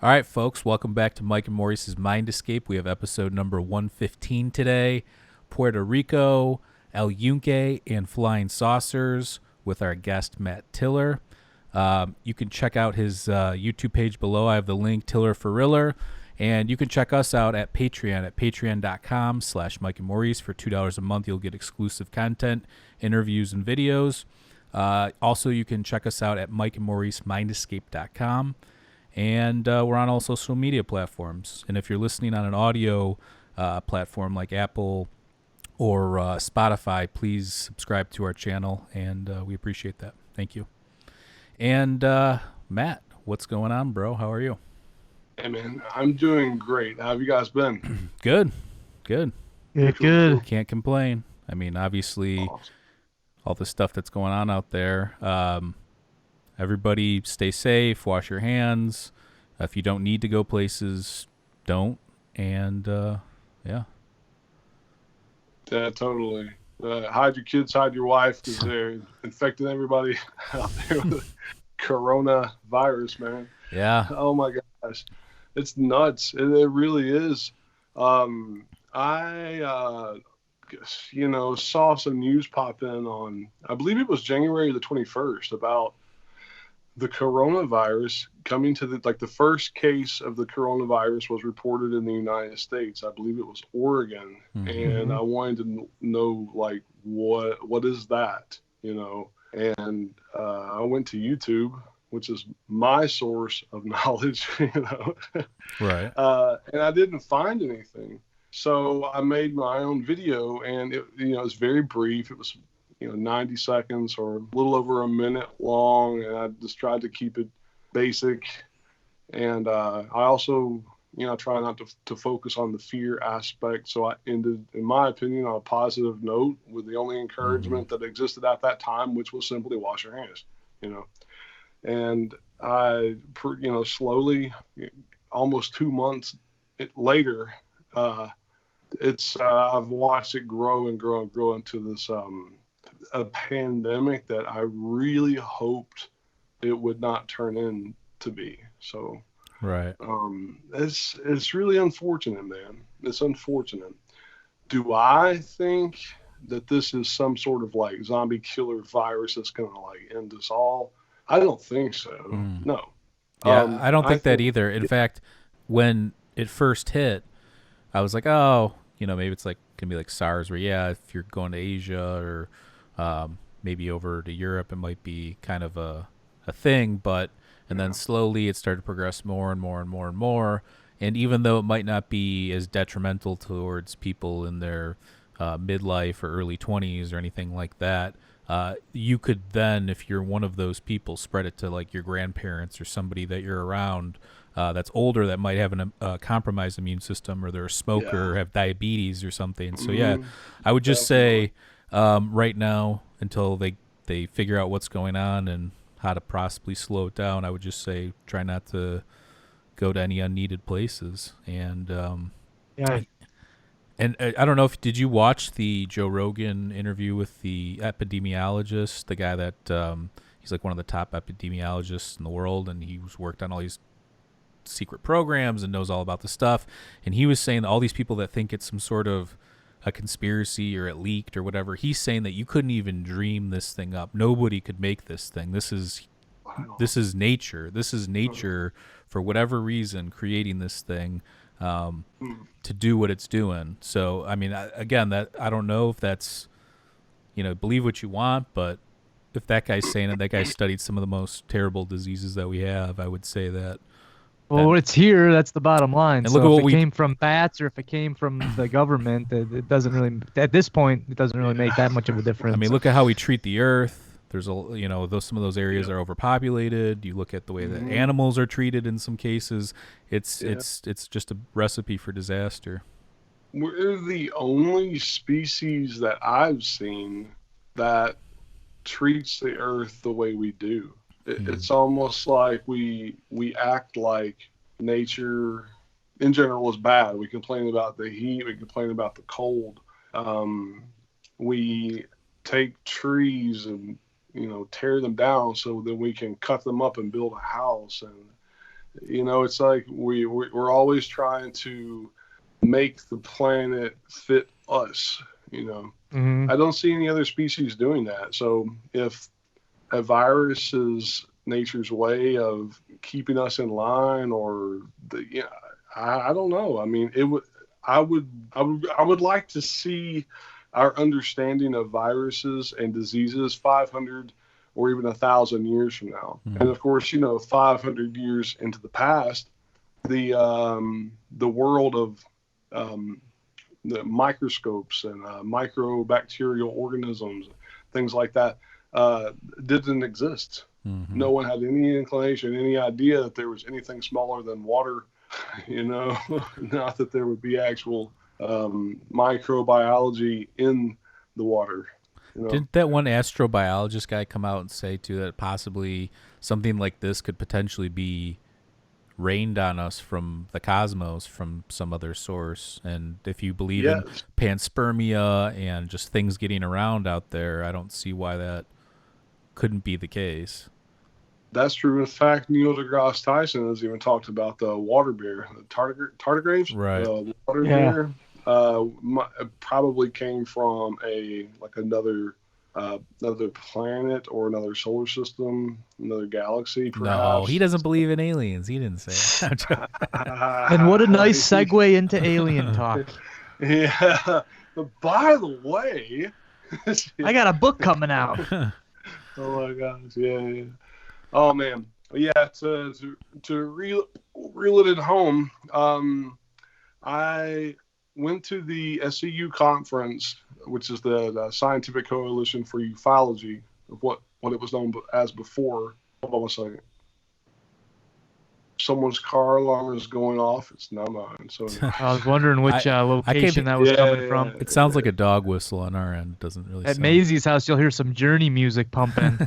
All right, folks, welcome back to Mike and Maurice's Mind Escape. We have episode number 115 today, Puerto Rico, El Yunque, and Flying Saucers with our guest, Matt Tiller. You can check out his YouTube page below. I have the link, Tiller for Riller. And you can check us out at Patreon at patreon.com/Mike and Maurice. For $2 a month, you'll get exclusive content, interviews, and videos. Also, you can check us out at mikeandmauricemindescape.com. And we're on all social media platforms. And if you're listening on an audio platform like Apple or Spotify, please subscribe to our channel, and we appreciate that. Thank you. And Matt, what's going on, bro? How are you? Hey, man, I'm doing great. How have you guys been? Good. Good. Can't complain. I mean, obviously, Awesome. all the stuff that's going on out there. Everybody stay safe, wash your hands. If you don't need to go places, don't. And, yeah. Yeah, totally. Hide your kids, hide your wife, because they're infecting everybody out there with coronavirus, man. Yeah. Oh, my gosh. It's nuts. It really is. I saw some news pop in on, I believe it was January the 21st, about the coronavirus coming to the first case of the coronavirus was reported in the United States. I believe it was Oregon. Mm-hmm. And I wanted to know, like, what is that, and I went to YouTube, which is my source of knowledge, Right. and I didn't find anything. So I made my own video, and it was very brief. It was 90 seconds or a little over a minute long, and I just tried to keep it basic. And I also, try not to focus on the fear aspect. So I ended, in my opinion, on a positive note with the only encouragement that existed at that time, which was simply wash your hands, And I, slowly, almost 2 months later, I've watched it grow and grow and grow into this a pandemic that I really hoped it would not turn into be. So Right. it's really unfortunate, man. It's unfortunate. Do I think that this is some sort of like zombie killer virus that's gonna like end us all? I don't think so. No. Yeah, I don't think that either. In fact, when it first hit, I was like, oh, maybe it's like can be like SARS, where if you're going to Asia or maybe over to Europe, it might be kind of a thing. And then slowly it started to progress more and more and more and more. And even though it might not be as detrimental towards people in their midlife or early 20s or anything like that, you could then, if you're one of those people, spread it to like your grandparents or somebody that you're around that's older that might have a compromised immune system, or they're a smoker or have diabetes or something. So I would just say right now, until they figure out what's going on and how to possibly slow it down, I would just say try not to go to any unneeded places. And and I don't know did you watch the Joe Rogan interview with the epidemiologist, the guy that he's like one of the top epidemiologists in the world, and he's worked on all these secret programs and knows all about the stuff. And he was saying that all these people that think it's some sort of a conspiracy or it leaked or whatever, he's saying that you couldn't even dream this thing up. Nobody could make this thing. This is nature. This is nature for whatever reason creating this thing to do what it's doing. So I mean, I don't know if that's believe what you want, but if that guy's saying it, that guy studied some of the most terrible diseases that we have, I would say that. Well, it's here. That's the bottom line. And so look at if it came from bats or if it came from the government, it doesn't really. At this point, it doesn't really make that much of a difference. I mean, look at how we treat the earth. There's some of those areas are overpopulated. You look at the way that animals are treated in some cases. It's just a recipe for disaster. We're the only species that I've seen that treats the earth the way we do. It's almost like we act like nature in general is bad. We complain about the heat. We complain about the cold. We take trees and tear them down so that we can cut them up and build a house. It's like we're always trying to make the planet fit us. Hmm. I don't see any other species doing that. So if a virus is nature's way of keeping us in line, or I don't know. I mean, I would like to see our understanding of viruses and diseases 500 or even 1,000 years from now. And of course, 500 years into the past, the world of the microscopes and microbacterial organisms, things like that, didn't exist. Mm-hmm. No one had any inclination, any idea that there was anything smaller than water, not that there would be actual microbiology in the water. Didn't that one astrobiologist guy come out and say, too, that possibly something like this could potentially be rained on us from the cosmos from some other source? And if you believe in Yes, panspermia and just things getting around out there, I don't see why that couldn't be the case. that's true. In fact, Neil deGrasse Tyson has even talked about the water bear, the tardigrades, Right. the water Yeah. bear. Probably came from another planet or another solar system, another galaxy, perhaps. No, he doesn't believe in aliens. He didn't say it. And what a nice segue into alien talk. Yeah. But by the way, I got a book coming out. oh my gosh, yeah. Oh man, yeah. To reel it at home, I went to the SCU conference, which is the Scientific Coalition for Ufology, of what it was known as before. Hold on a second. Someone's car alarm is going off. It's not mine. So I was wondering which location that was coming from. It sounds like a dog whistle on our end. Doesn't really At sound... Maisie's house, you'll hear some Journey music pumping,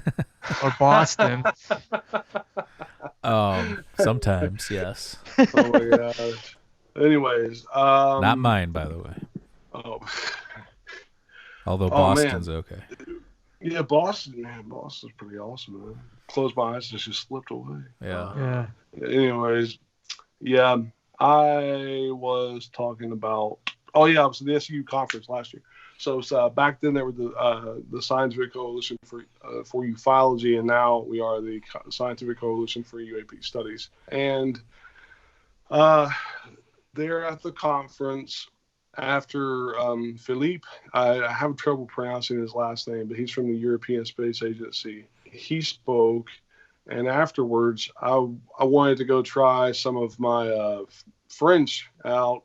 or Boston. Sometimes, yes. oh my gosh. Anyways, Not mine, by the way. Oh, Although Oh, man. Boston's okay. yeah, Boston, man. Boston's pretty awesome, man. Closed my eyes and just slipped away. Yeah. Yeah. Anyways, yeah, I was talking about. Oh yeah, I was at the SU conference last year. So back then there were the Scientific Coalition for Ufology, and now we are the Scientific Coalition for UAP Studies. And there at the conference, after Philippe, I have trouble pronouncing his last name, but he's from the European Space Agency. He spoke, and afterwards, I wanted to go try some of my French out.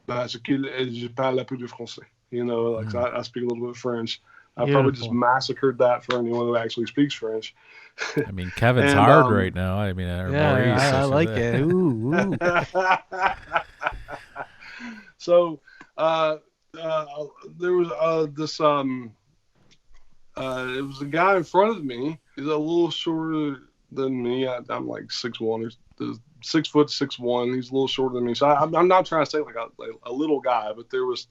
Parce que je parle un peu de français. I speak a little bit of French. I probably just Beautiful. massacred that for anyone who actually speaks French. I mean, Kevin's And, hard right now. I mean, or Maurice, Yeah, I should like say. it. Ooh, ooh. So there was this it was a guy in front of me. He's a little shorter than me. I'm like 6'1" or 6'6'1". He's a little shorter than me. So I'm not trying to say like a little guy, but there was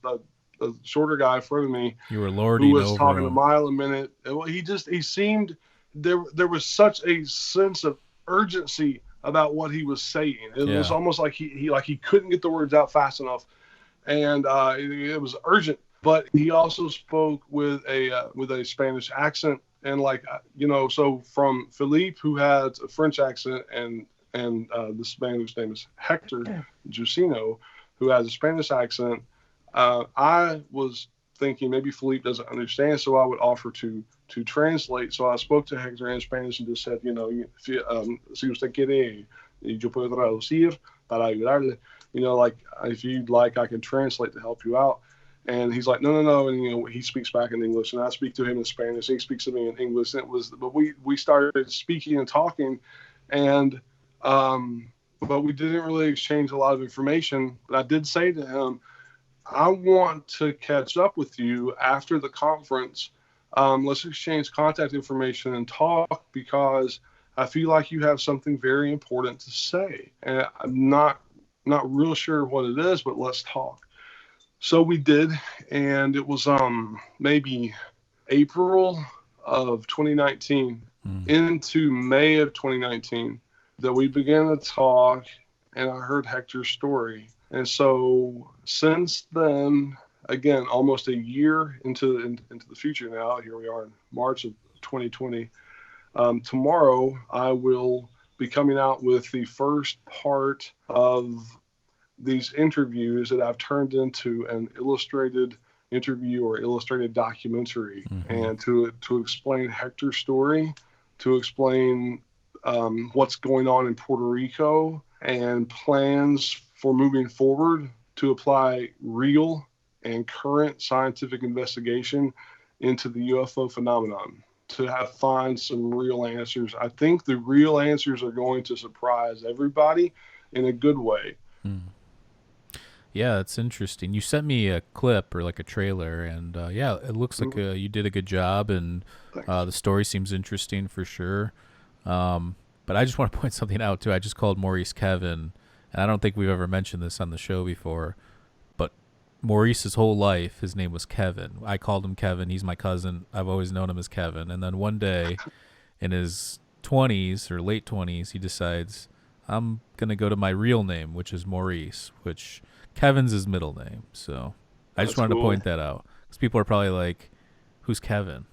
a shorter guy in front of me You were who lording was over talking a him. mile a minute. And he seemed there was such a sense of urgency about what he was saying. It was Yeah. almost like he couldn't get the words out fast enough, and it was urgent. But he also spoke with a Spanish accent, and so from Philippe, who had a French accent, and the Spanish name is Hector Jusino, who has a Spanish accent. I was thinking maybe Philippe doesn't understand, so I would offer to translate. So I spoke to Hector in Spanish and just said, si usted quiere, yo puedo traducir para ayudarle. Like if you'd like, I can translate to help you out. And he's like, no, and he speaks back in English, and I speak to him in Spanish. He speaks to me in English. And but we started speaking and talking, and but we didn't really exchange a lot of information. But I did say to him, I want to catch up with you after the conference. Let's exchange contact information and talk, because I feel like you have something very important to say, and I'm not real sure what it is, but let's talk. So we did, and it was maybe April of 2019 into May of 2019. that we began to talk, and I heard Hector's story. And so since then, again, almost a year into the future now, here we are in March of 2020. Tomorrow, I will be coming out with the first part of these interviews that I've turned into an illustrated interview or illustrated documentary, and to explain Hector's story, to explain what's going on in Puerto Rico, and plans for moving forward to apply real and current scientific investigation into the UFO phenomenon, to find some real answers. I think the real answers are going to surprise everybody in a good way. Yeah, it's interesting. You sent me a clip or like a trailer, and yeah, it looks like you did a good job, and the story seems interesting for sure. But I just want to point something out too. I just called Maurice Kevin, and I don't think we've ever mentioned this on the show before. But Maurice's whole life, his name was Kevin. I called him Kevin. He's my cousin. I've always known him as Kevin. And then one day, in his 20s or late 20s, he decides, I'm gonna go to my real name, which is Maurice, which Kevin's his middle name. So I just wanted to point that out, because people are probably like, who's Kevin?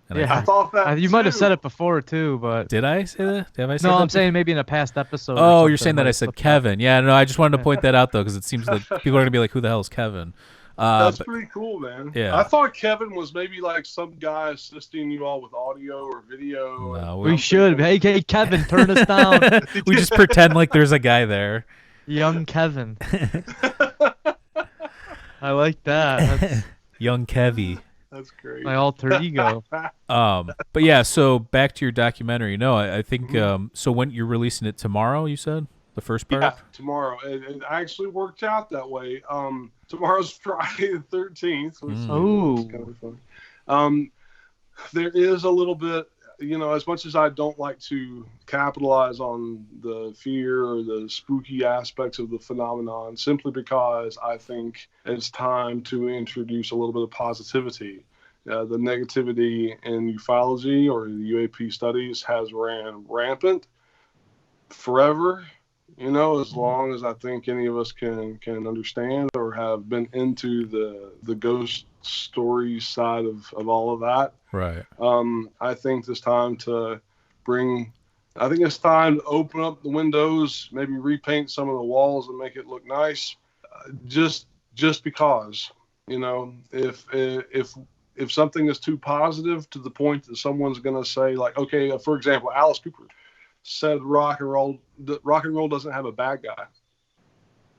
And Yeah, I thought that you might have said it before too, but did I say that? Have I said no, that I'm saying maybe in a past episode. Oh, you're saying that I said Kevin. Yeah, no, I just wanted to point that out though, because it seems like people are gonna be like, who the hell is Kevin? That's pretty cool, man. Yeah. I thought Kevin was maybe like some guy assisting you all with audio or video. No, we should. Hey, Kevin, turn us down. We just pretend like there's a guy there. Young Kevin. I like that. That's Young Kevy. That's great. my alter ego. But yeah, so back to your documentary. No, I think so. When you're releasing it tomorrow, you said the first part. Yeah, tomorrow. It actually worked out that way. Tomorrow's Friday the 13th. So it's kind of funny. There is a little bit, as much as I don't like to capitalize on the fear or the spooky aspects of the phenomenon, simply because I think it's time to introduce a little bit of positivity. The negativity in ufology or the UAP studies has ran rampant forever. As long as I think any of us can understand or have been into the ghost story side of all of that. Right. I think it's time to open up the windows, maybe repaint some of the walls and make it look nice. Just because, if something is too positive to the point that someone's going to say, like, okay, for example, Alice Cooper said rock and roll doesn't have a bad guy.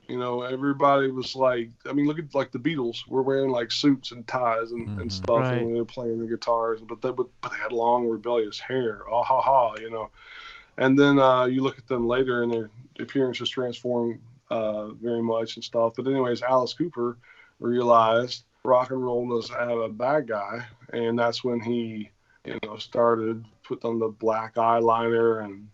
Everybody was like, look at like the Beatles were wearing like suits and ties and stuff, right. and they were playing the guitars, but they had long rebellious hair. Oh, ha, ha, And then you look at them later and their appearance is transformed very much and stuff. But anyways, Alice Cooper realized rock and roll doesn't have a bad guy, and that's when he started putting on the black eyeliner and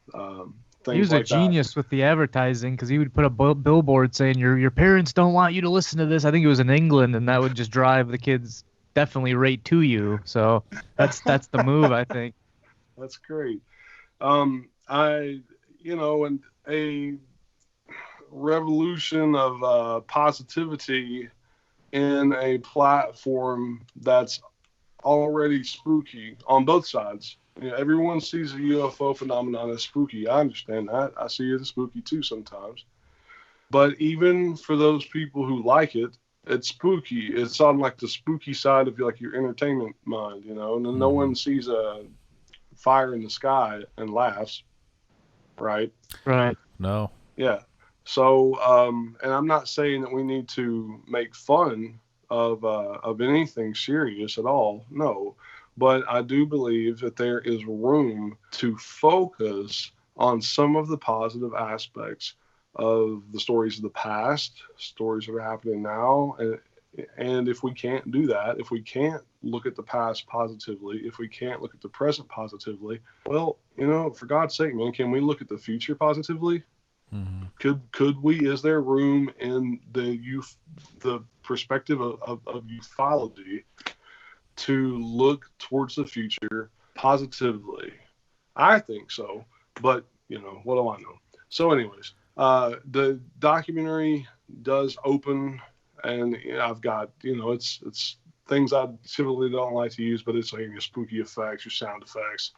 things. He was like a genius with the advertising, because he would put a billboard saying your parents don't want you to listen to this. I think it was in England, and that would just drive the kids definitely right to you. So that's the move, I think. That's great. And a revolution of positivity in a platform that's already spooky on both sides. Everyone sees the UFO phenomenon as spooky. I understand that. I see it as spooky too sometimes. But even for those people who like it, it's spooky. It's on like the spooky side of like your entertainment mind, and no one sees a fire in the sky and laughs, right? Right. No. Yeah. So, and I'm not saying that we need to make fun of anything serious at all. No. But I do believe that there is room to focus on some of the positive aspects of the stories of the past, stories that are happening now. And if we can't do that, if we can't look at the past positively, if we can't look at the present positively, well, for God's sake, man, can we look at the future positively? Mm-hmm. Could we? Is there room in the perspective of ufology to look towards the future positively? I think so, but what do I know? So, anyways, the documentary does open, and I've got, it's things I typically don't like to use, but it's like your spooky effects, your sound effects,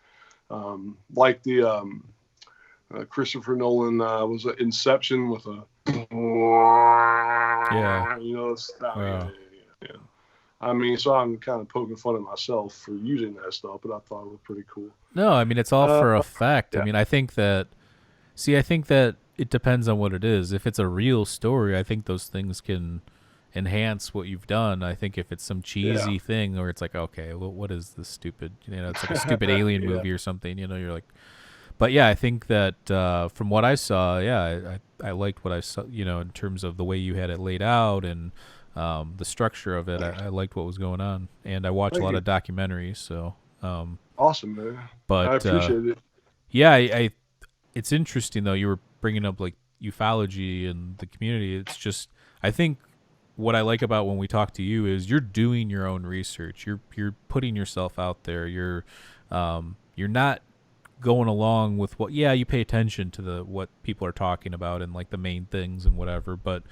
like the Christopher Nolan was Inception with a sound. Wow. Yeah. I mean, so I'm kind of poking fun at myself for using that stuff, but I thought it was pretty cool. No, I mean it's all for effect. yeah. I mean, I think that it depends on what it is. If it's a real story, I think those things can enhance what you've done. I think if it's some cheesy thing, or it's like, okay, well, what is this stupid? It's like a stupid alien movie or something. You're like, but yeah, I think that from what I saw, I liked what I saw. In terms of the way you had it laid out and the structure of it, I liked what was going on, and I watch a lot of documentaries. So awesome, man. But I appreciate it. Yeah, it's interesting though. You were bringing up like ufology and the community. It's just, I think what I like about when we talk to you is you're doing your own research. You're putting yourself out there. You're not going along with what. Yeah, you pay attention to what people are talking about and like the main things and whatever. But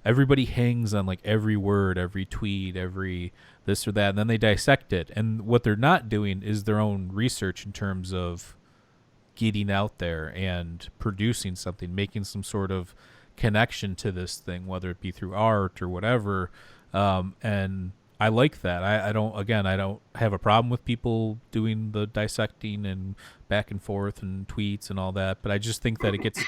everybody hangs on like every word, every tweet, every this or that, and then they dissect it. And what they're not doing is their own research in terms of getting out there and producing something, making some sort of connection to this thing, whether it be through art or whatever. And I like that. I don't have a problem with people doing the dissecting and back and forth and tweets and all that, but I just think that it gets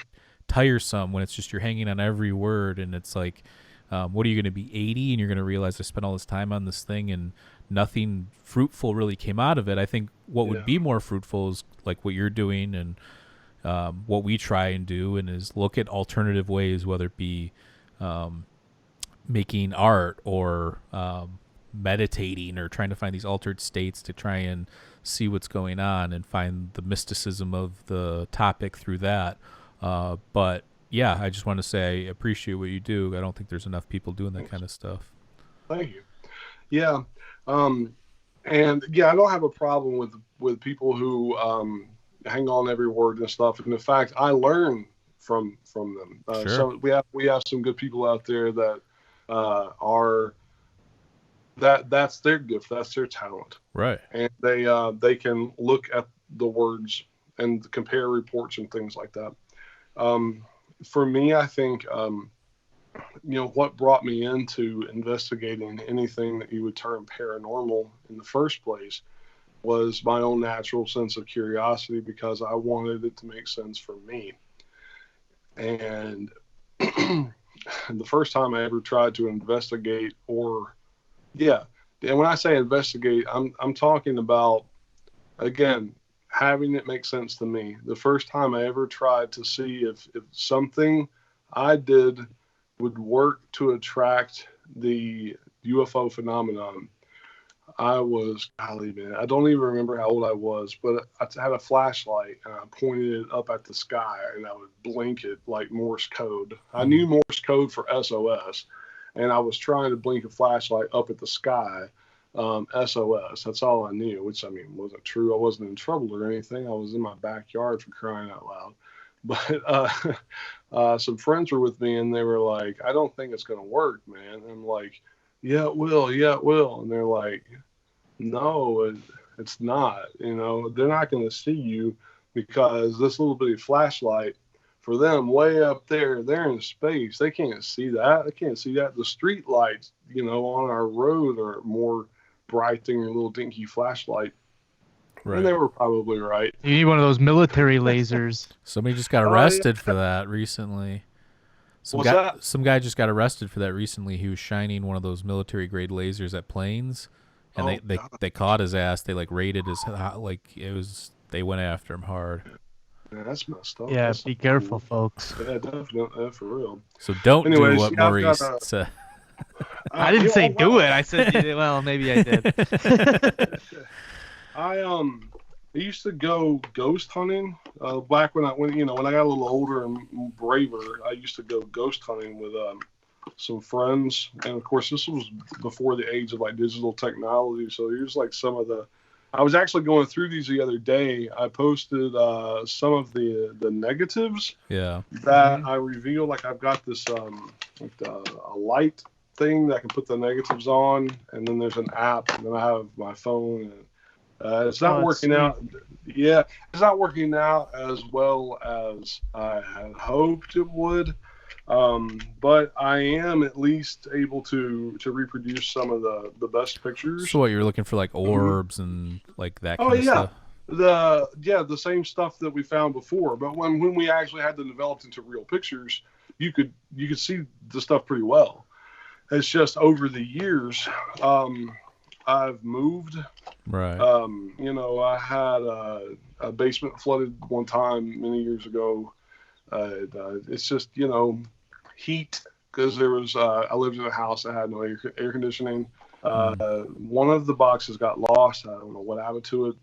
tiresome when it's just you're hanging on every word, and it's like, what are you going to be, 80 and you're going to realize I spent all this time on this thing and nothing fruitful really came out of it. I think what would be more fruitful is like what you're doing and what we try and do, and is look at alternative ways, whether it be making art or meditating or trying to find these altered states to try and see what's going on and find the mysticism of the topic through that. But yeah, I just want to say I appreciate what you do. I don't think there's enough people doing that kind of stuff. Thank you. Yeah. And yeah, I don't have a problem with people who hang on every word and stuff. And in fact, I learn from them. Sure. So we have some good people out there that that's their gift, that's their talent. Right. And they can look at the words and compare reports and things like that. For me, I think, what brought me into investigating anything that you would term paranormal in the first place was my own natural sense of curiosity, because I wanted it to make sense for me. And the first time I ever tried to investigate and when I say investigate, I'm talking about, again, having it make sense to me. The first time I ever tried to see if something I did would work to attract the UFO phenomenon, I was, golly, man, I don't even remember how old I was, but I had a flashlight and I pointed it up at the sky and I would blink it like Morse code. I knew Morse code for SOS, and I was trying to blink a flashlight up at the sky. SOS, that's all I knew, which, I mean, wasn't true. I wasn't in trouble or anything. I was in my backyard, for crying out loud. But some friends were with me and they were like, I don't think it's going to work, man. And I'm like, yeah, it will. And they're like, no, it's not. They're not going to see you, because this little bitty flashlight, for them, way up there, they're in space. They can't see that. The street lights, on our road are more bright than your little dinky flashlight. Right. And they were probably right. You need one of those military lasers. Somebody just got arrested for that recently. Some guy just got arrested for that recently. He was shining one of those military grade lasers at planes, and they caught his ass. They like raided his, they went after him hard. Yeah, that's messed up. Yeah, be careful, folks. Yeah, definitely, for real. So don't do what Maurice said. I didn't say do it. I said, well, maybe I did. I used to go ghost hunting back when I got a little older and braver. I used to go ghost hunting with some friends, and of course this was before the age of like digital technology. So here's like some of the I was actually going through these the other day. I posted some of the negatives that I revealed. Like I've got this a light thing that I can put the negatives on, and then there's an app, and then I have my phone. And it's not working out. Yeah, it's not working out as well as I had hoped it would. But I am at least able to reproduce some of the best pictures. So what, you're looking for like orbs and like that kind of stuff? The same stuff that we found before. But when we actually had them developed into real pictures, you could see the stuff pretty well. It's just over the years, I've moved. Right. I had a basement flooded one time many years ago. It's just, heat, because there was I lived in a house that had no air conditioning. One of the boxes got lost. I don't know what happened to it.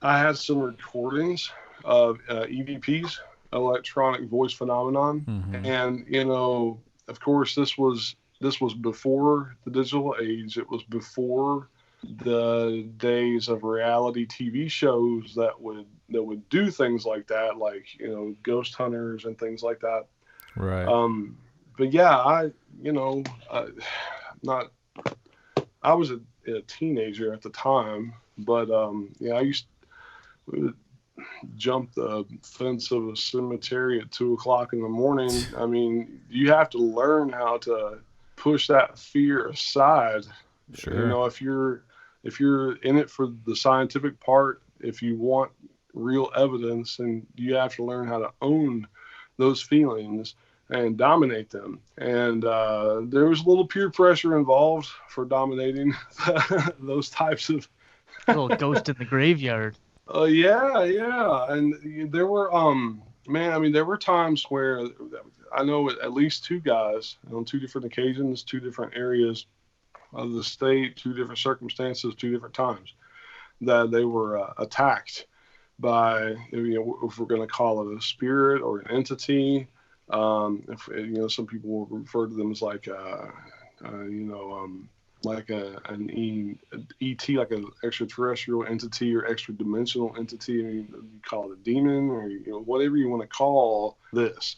I had some recordings of EVPs, electronic voice phenomenon, and of course this was before the digital age. It was before the days of reality TV shows that would do things like that, like ghost hunters and things like that. Right. But yeah, I was a teenager at the time, but I used to jump the fence of a cemetery at 2:00 in the morning. I mean, you have to learn how to push that fear aside. Sure. If you're in it for the scientific part, if you want real evidence, and you have to learn how to own those feelings and dominate them. And there was a little peer pressure involved for dominating those types of little ghost in the graveyard. Yeah. And there were there were times where I know at least two guys on two different occasions, two different areas of the state, two different circumstances, two different times, that they were attacked by, if we're going to call it a spirit or an entity. If some people will refer to them as like an ET, like an extraterrestrial entity or extra dimensional entity. I mean, you call it a demon, or whatever you want to call this.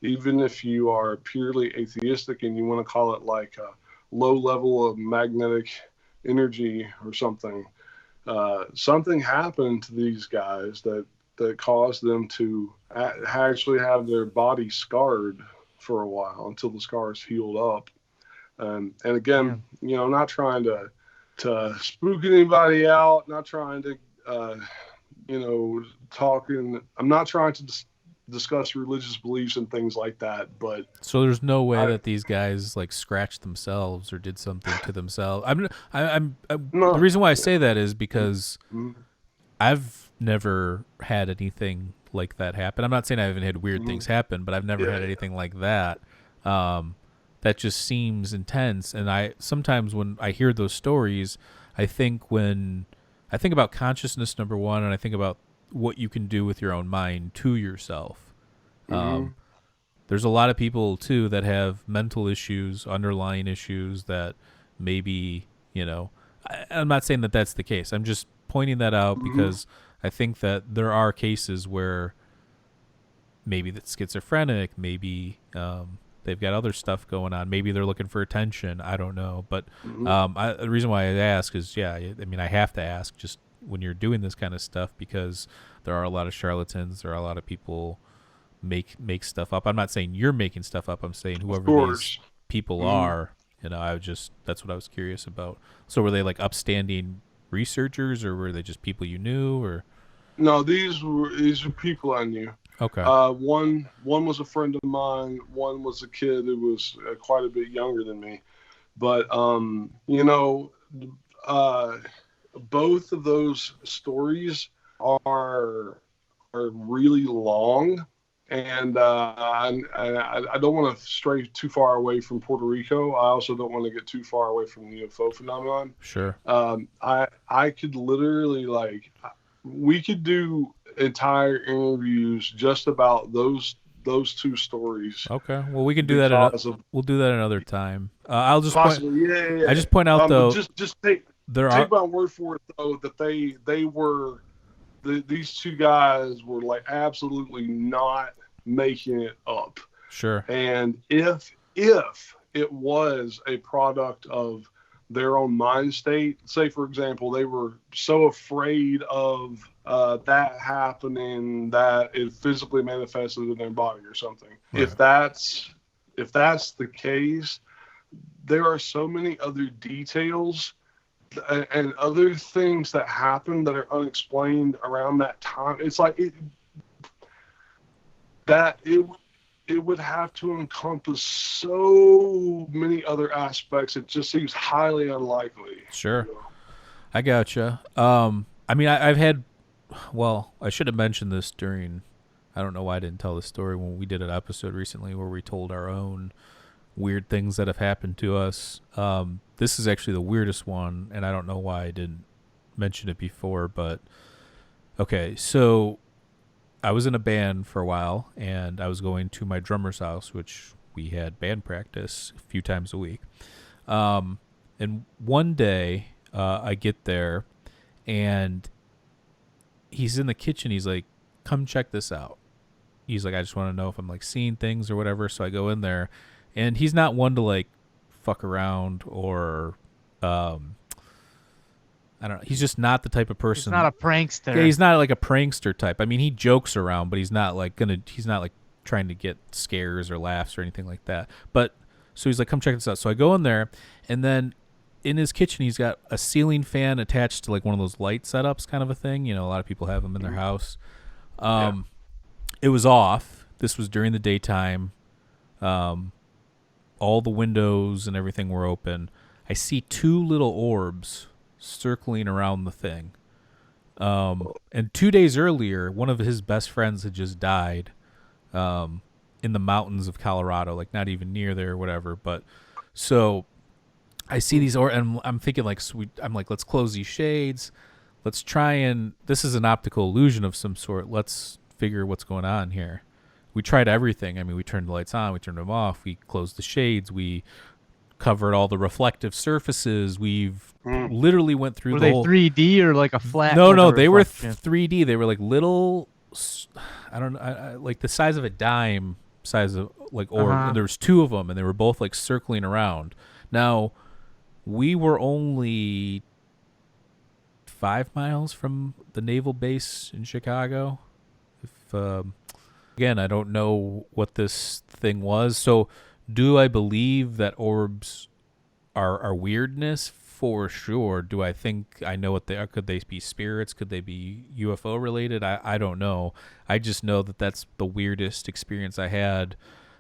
Even if you are purely atheistic and you want to call it like a low level of magnetic energy or something, something happened to these guys that caused them to actually have their body scarred for a while until the scars healed up. And again, I'm not trying to spook anybody out, not trying to, I'm not trying to discuss religious beliefs and things like that. But so there's no way that these guys like scratched themselves or did something to themselves. The reason why I say that is because I've never had anything like that happen. I'm not saying I haven't had weird things happen, but I've never had anything like that. That just seems intense. And sometimes when I hear those stories, I think about consciousness, number one, and I think about what you can do with your own mind to yourself. There's a lot of people too that have mental issues, underlying issues that maybe, I'm not saying that that's the case. I'm just pointing that out because I think that there are cases where maybe that's schizophrenic, maybe they've got other stuff going on. Maybe they're looking for attention. I don't know. But the reason why I ask is, I have to ask just when you're doing this kind of stuff, because there are a lot of charlatans. There are a lot of people make stuff up. I'm not saying you're making stuff up. I'm saying whoever these people are, that's what I was curious about. So were they like upstanding researchers, or were they just people you knew, or? No, these are people I knew. Okay. One was a friend of mine. One was a kid who was quite a bit younger than me. But both of those stories are really long, and I don't want to stray too far away from Puerto Rico. I also don't want to get too far away from the UFO phenomenon. Sure. I could literally we could do entire interviews just about those two stories. Okay. Well, we can do that. We'll do that another time. I'll just possibly, I just point out though. Just take there Take are my word for it, though, that these two guys were like absolutely not making it up. sure. And if it was a product of their own mind state, say for example, they were so afraid of that happening that it physically manifested in their body or something. Right. If that's the case, there are so many other details and other things that happen that are unexplained around that time. It's like it would have to encompass so many other aspects. It just seems highly unlikely. Sure. I gotcha. I mean, I've had, well, I should have mentioned this during, I don't know why I didn't tell this story when we did an episode recently where we told our own weird things that have happened to us. This is actually the weirdest one, and I don't know why I didn't mention it before, but okay, so I was in a band for a while, and I was going to my drummer's house, which we had band practice a few times a week. And one day, I get there, and he's in the kitchen. He's like, "Come check this out." He's like, "I just want to know if I'm like seeing things or whatever." So I go in there, and he's not one to like fuck around or, I don't know. He's just not the type of person. He's not a prankster. Yeah, he's not like a prankster type. I mean, he jokes around, but he's not like trying to get scares or laughs or anything like that. But so he's like, "Come check this out." So I go in there, and then in his kitchen, he's got a ceiling fan attached to like one of those light setups, kind of a thing. You know, a lot of people have them in their house. It was off. This was during the daytime. All the windows and everything were open. I see two little orbs circling around the thing. And 2 days earlier, one of his best friends had just died in the mountains of Colorado, like not even near there or whatever. But so I see these, and I'm thinking like, I'm like, let's close these shades. Let's try and, this is an optical illusion of some sort. Let's figure what's going on here. We tried everything. I mean, we turned the lights on, we turned them off, we closed the shades, we covered all the reflective surfaces. We've literally went through Were the they whole 3D or like a flat? No, they were reflection? 3D. They were like little, I don't know, like the size of a dime, size of like orb. And there was two of them, and they were both like circling around. Now, we were only 5 miles from the naval base in Chicago. If again, I don't know what this thing was. So, do I believe that orbs are weirdness? For sure. Do I think I know what they are? Could they be spirits? Could they be UFO related? I don't know. I just know that that's the weirdest experience I had.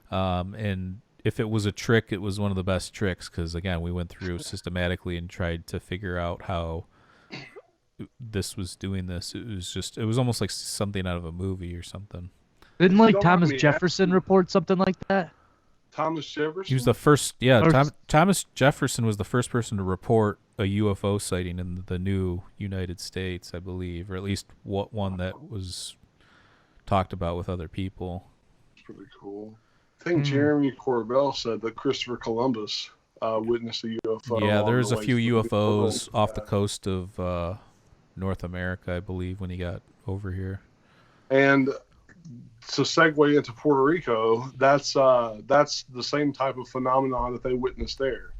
And if it was a trick, it was one of the best tricks because, again, we went through systematically and tried to figure out how this was doing this. It was almost like something out of a movie or something. Didn't like Thomas Jefferson report something like that? Thomas Jefferson? He was the first, Thomas Jefferson was the first person to report a UFO sighting in the new United States, I believe, or at least one that was talked about with other people. That's pretty cool. I think Jeremy Corbell said that Christopher Columbus witnessed a UFO. Yeah, there's a few UFOs off the coast of North America, I believe, when he got over here. And to segue into Puerto Rico, that's the same type of phenomenon that they witnessed there.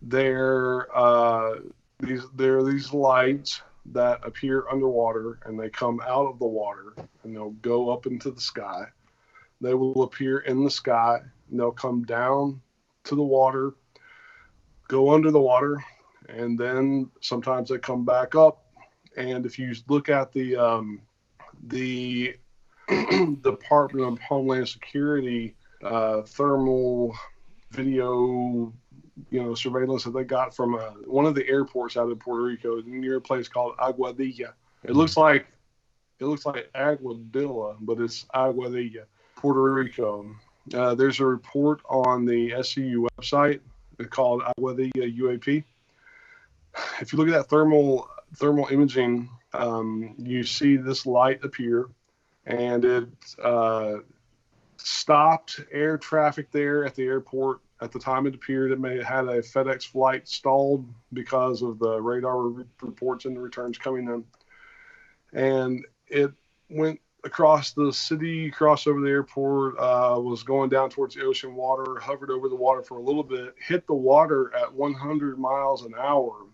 There are these lights that appear underwater, and they come out of the water, and they'll go up into the sky. They will appear in the sky, and they'll come down to the water, go under the water, and then sometimes they come back up. And if you look at the Department of Homeland Security thermal video, surveillance that they got from one of the airports out of Puerto Rico near a place called Aguadilla. It looks like Aguadilla, but it's Aguadilla, Puerto Rico. There's a report on the SCU website called Aguadilla UAP. If you look at that thermal imaging, you see this light appear, and it stopped air traffic there at the airport At the time it appeared, it may have had a FedEx flight stalled because of the radar reports and the returns coming in. And it went across the city, crossed over the airport, was going down towards the ocean water, hovered over the water for a little bit, hit the water at 100 miles an hour.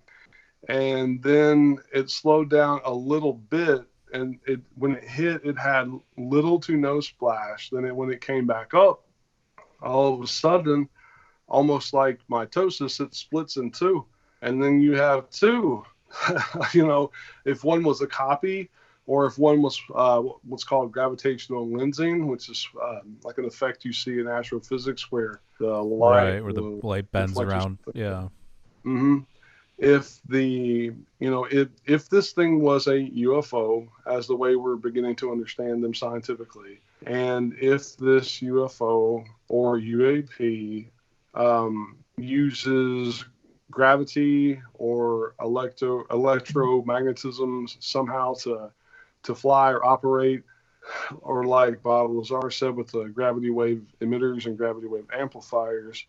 And then it slowed down a little bit. And when it hit, it had little to no splash. Then when it came back up, all of a sudden, almost like mitosis, it splits in two. And then you have two. If one was a copy, or if one was what's called gravitational lensing, which is like an effect you see in astrophysics where the light, where the light bends around. Yeah. Mm-hmm. If if this thing was a UFO, as the way we're beginning to understand them scientifically, and if this UFO or UAP uses gravity or electromagnetism somehow to fly or operate, or like Bob Lazar said with the gravity wave emitters and gravity wave amplifiers,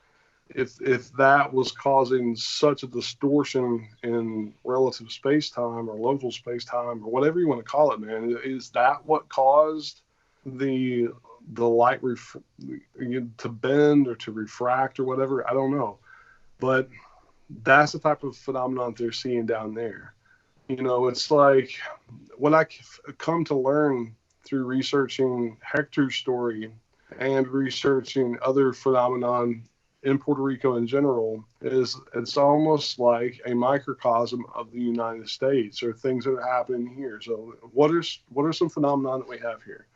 if that was causing such a distortion in relative space-time or local space-time or whatever you want to call it, man, is that what caused the light to bend or to refract or whatever? I don't know. But that's the type of phenomenon they're seeing down there. It's like what I come to learn through researching Hector's story and researching other phenomenon in Puerto Rico in general is it's almost like a microcosm of the United States, or things that are happening here. So what are some phenomena that we have here?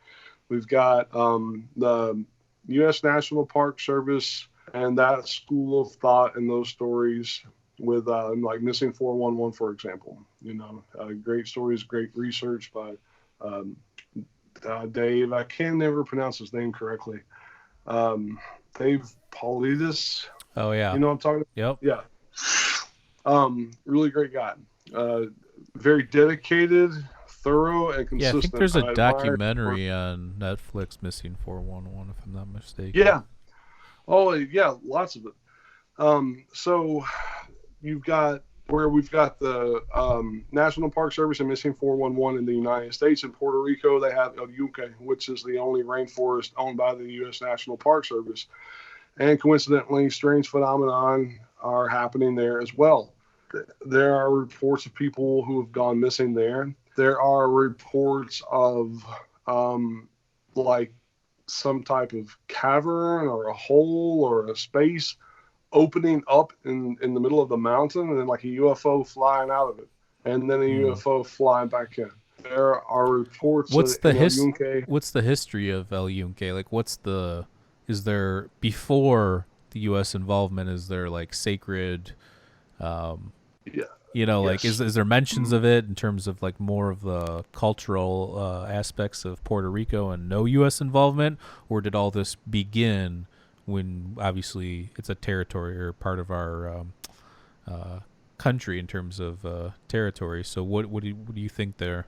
We've got the U.S. National Park Service and that school of thought and those stories with like Missing 411, for example. Great stories, great research by Dave. I can never pronounce his name correctly. Dave Paulides. Oh yeah. You know what I'm talking about? Yep. Yeah. Really great guy. Very dedicated, thorough, and consistent. Yeah, I think there's a documentary on Netflix, Missing 411, if I'm not mistaken. Yeah. Oh yeah, lots of it. So we've got the National Park Service and Missing 411 in the United States. In Puerto Rico, they have Yunque, which is the only rainforest owned by the U.S. National Park Service. And coincidentally, strange phenomenon are happening there as well. There are reports of people who have gone missing there. There are reports of like some type of cavern or a hole or a space opening up in the middle of the mountain, and then like a UFO flying out of it, and then a UFO flying back in. There are reports. What's the history of El Yunque? Like, is there, before the U.S. involvement, is there like sacred, like is there mentions of it in terms of like more of the cultural aspects of Puerto Rico and no U.S. involvement, or did all this begin when obviously it's a territory or part of our country in terms of territory? So what do you think there?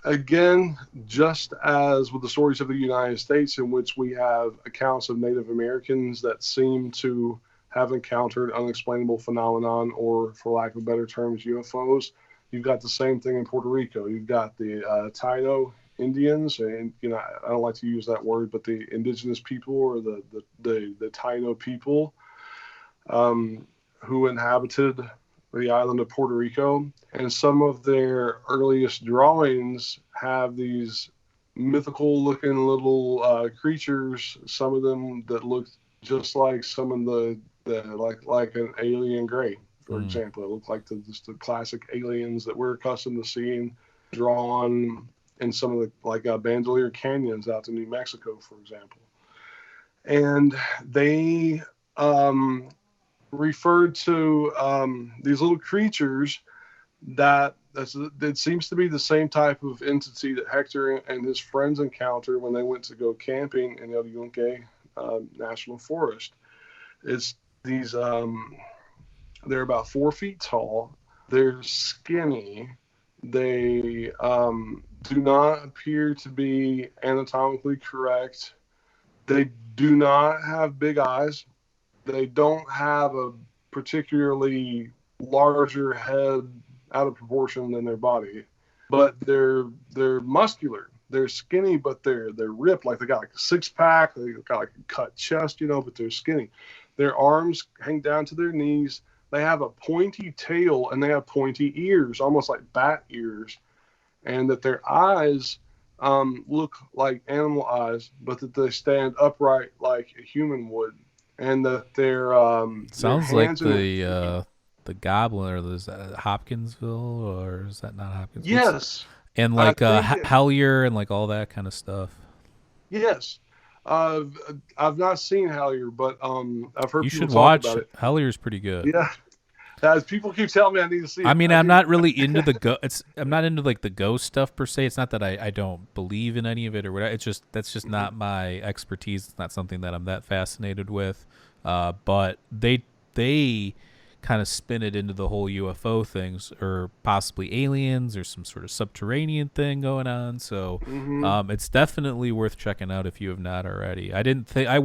Again, just as with the stories of the United States, in which we have accounts of Native Americans that seem to have encountered unexplainable phenomenon, or for lack of better terms, UFOs, you've got the same thing in Puerto Rico. You've got the Taino Indians, and I don't like to use that word, but the indigenous people, or the Taino people who inhabited the island of Puerto Rico. And some of their earliest drawings have these mythical looking little creatures, some of them that look just like some of the like an alien gray, for example. It looked like just the classic aliens that we're accustomed to seeing drawn in some of the Bandelier Canyons out in New Mexico, for example. And they referred to these little creatures that seems to be the same type of entity that Hector and his friends encountered when they went to go camping in El Yunque National Forest. It's these, they're about 4 feet tall. They're skinny. They do not appear to be anatomically correct. They do not have big eyes. They don't have a particularly larger head out of proportion than their body, but they're muscular. They're skinny, but they're ripped. Like they got like a six pack. They got like a cut chest, but they're skinny. Their arms hang down to their knees. They have a pointy tail and they have pointy ears, almost like bat ears, and that their eyes look like animal eyes, but that they stand upright like a human would, and that their Sounds like hands and their feet. the Goblin, or is that Hopkinsville, or is that not Hopkins? Yes, And I like think Hellier and like all that kind of stuff. yes. I've not seen Hallier, but I've heard You people should talk watch. about it. Hellier's pretty good. Yeah, as people keep telling me I need to see it. I mean, I I'm do. not really into I'm not into like the ghost stuff per se. It's not that I don't believe in any of it or whatever. It's just that's just not my expertise. It's not something that I'm that fascinated with. But they kind of spin it into the whole UFO things, or possibly aliens, or some sort of subterranean thing going on. So it's definitely worth checking out if you have not already. I didn't think I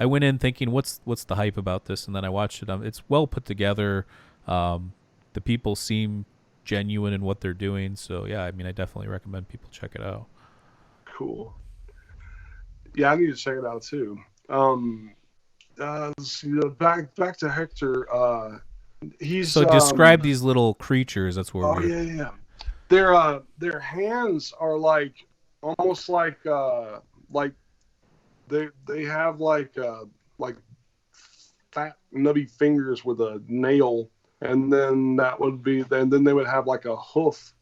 went in thinking what's the hype about this, and then I watched it. It's well put together. The people seem genuine in what they're doing. So yeah, I mean, I definitely recommend people check it out. Cool. Yeah, I need to check it out too. Let's see, back to Hector. He's So describe these little creatures. That's where oh we're. yeah. Their hands are like almost like they have like fat nubby fingers with a nail, and then then they would have like a hoof,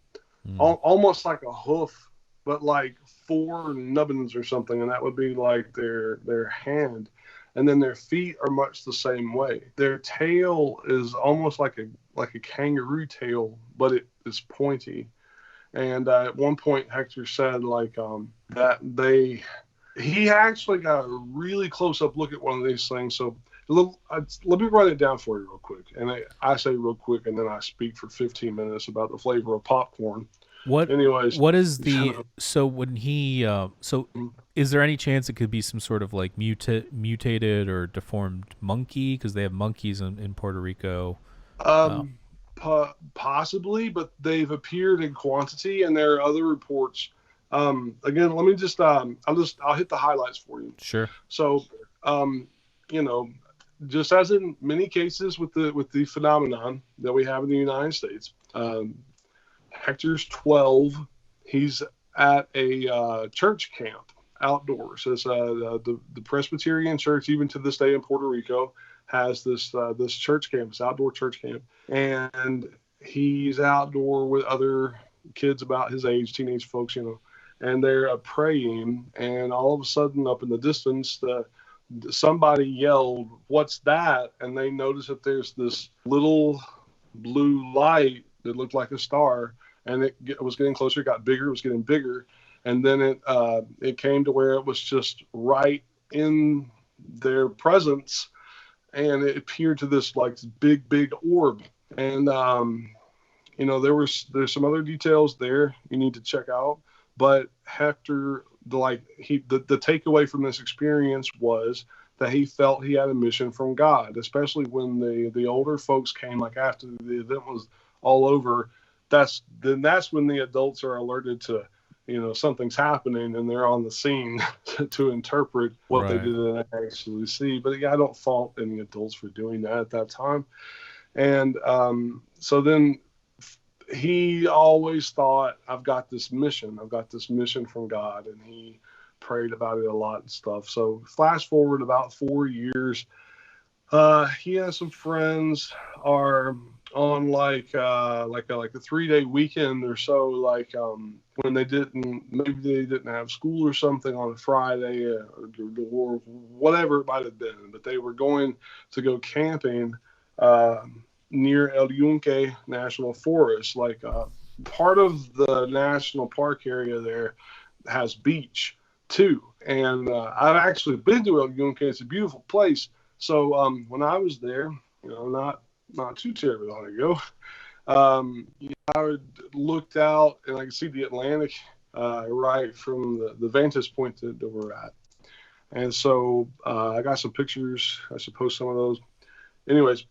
almost like a hoof, but like four nubbins or something, and that would be like their hand. And then their feet are much the same way. Their tail is almost like a kangaroo tail, but it is pointy. And at one point, Hector said that he actually got a really close up look at one of these things. So let me write it down for you real quick. And I say real quick, and then I speak for 15 minutes about the flavor of popcorn. Anyways, what is the so when he is there any chance it could be some sort of like mutated or deformed monkey, because they have monkeys in Puerto Rico? Possibly, but they've appeared in quantity, and there are other reports. Again, let me just I'll hit the highlights for you. Sure. So just as in many cases with the phenomenon that we have in the United States, Hector's 12. He's at a church camp outdoors. It's the Presbyterian church, even to this day in Puerto Rico, has this church camp, this outdoor church camp, and he's outdoor with other kids about his age, teenage folks, and they're praying, and all of a sudden, up in the distance, somebody yelled, "What's that?" And they noticed that there's this little blue light that looked like a star, and it was getting closer. It got bigger. It was getting bigger, and then it came to where it was just right in their presence, and it appeared to this like big orb. And there's some other details there you need to check out. But Hector, the takeaway from this experience was that he felt he had a mission from God, especially when the older folks came, like after the event was all over. That's when the adults are alerted to, something's happening, and they're on the scene to interpret what they didn't actually see. But yeah, I don't fault any adults for doing that at that time. And so then he always thought, I've got this mission from God, and he prayed about it a lot and stuff. So flash forward about 4 years, he and some friends are on like a 3-day weekend or so, when they didn't have school or something on a Friday, or whatever it might have been, but they were going to go camping near El Yunque National Forest. Part of the national park area there has beach too, and I've actually been to El Yunque. It's a beautiful place. So when I was there, not too terribly long ago, I looked out and I could see the Atlantic right from the vantage point that we're at. And so I got some pictures. I should post some of those. Anyways,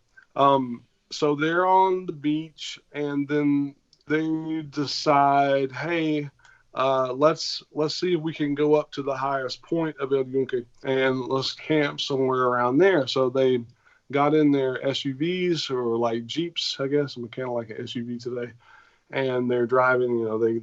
so they're on the beach, and then they decide, hey, let's see if we can go up to the highest point of El Yunque, and let's camp somewhere around there. So they got in their SUVs, or like Jeeps, I guess. I'm kind of like an SUV today. And they're driving, they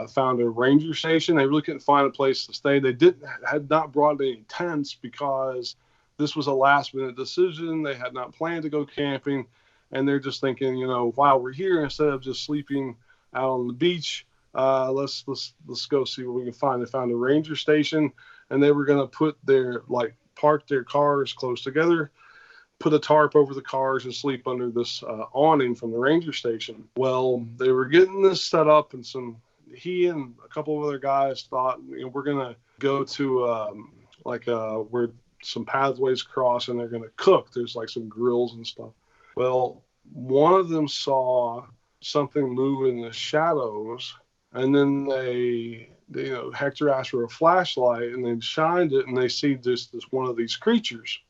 found a ranger station. They really couldn't find a place to stay. They had not brought any tents because this was a last minute decision. They had not planned to go camping. And they're just thinking, while we're here, instead of just sleeping out on the beach, let's go see what we can find. They found a ranger station, and they were going to park their cars close together, put a tarp over the cars, and sleep under this awning from the ranger station. Well, they were getting this set up, and he and a couple of other guys thought, we're going to go to where some pathways cross, and they're going to cook. There's like some grills and stuff. Well, one of them saw something move in the shadows, and then Hector asked for a flashlight, and they shined it, and they see this one of these creatures.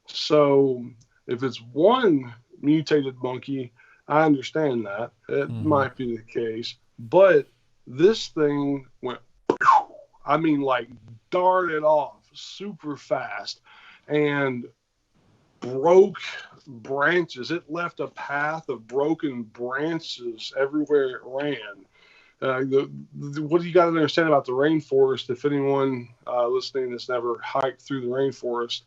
So if it's one mutated monkey, I understand that. It might be the case. But this thing went, darted off super fast and broke branches. It left a path of broken branches everywhere it ran. What you got to understand about the rainforest, if anyone listening has never hiked through the rainforest,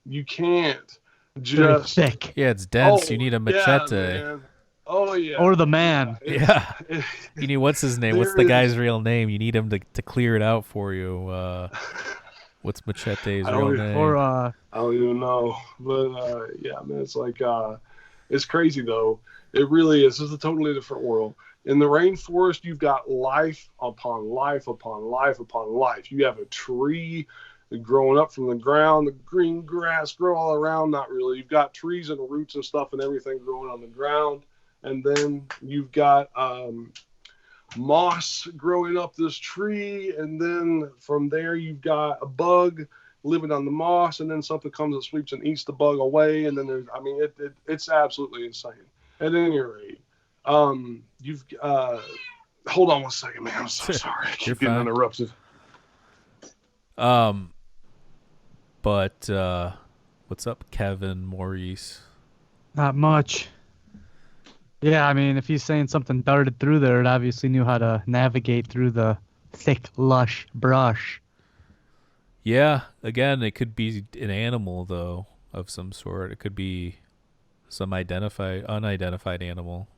you can't just thick. Yeah, it's dense. You need a machete. Yeah, oh yeah. Or the man. Yeah. You need, what's his name? What's the guy's real name? You need him to clear it out for you. What's Machete's real name? I don't even know. But yeah, man, it's like it's crazy though. It really is. It's a totally different world. In the rainforest, you've got life upon life upon life upon life. You have a tree growing up from the ground, the green grass grow all around. Not really. You've got trees and roots and stuff and everything growing on the ground. And then you've got moss growing up this tree. And then from there, you've got a bug living on the moss. And then something comes and sweeps and eats the bug away. And then it's absolutely insane. At any rate, you've hold on one second, man. I'm so sorry. I keep getting interrupted. But what's up, Kevin Maurice? Not much. Yeah, I mean, if he's saying something darted through there, it obviously knew how to navigate through the thick, lush brush. Yeah, again, it could be an animal, though, of some sort. It could be some unidentified animal.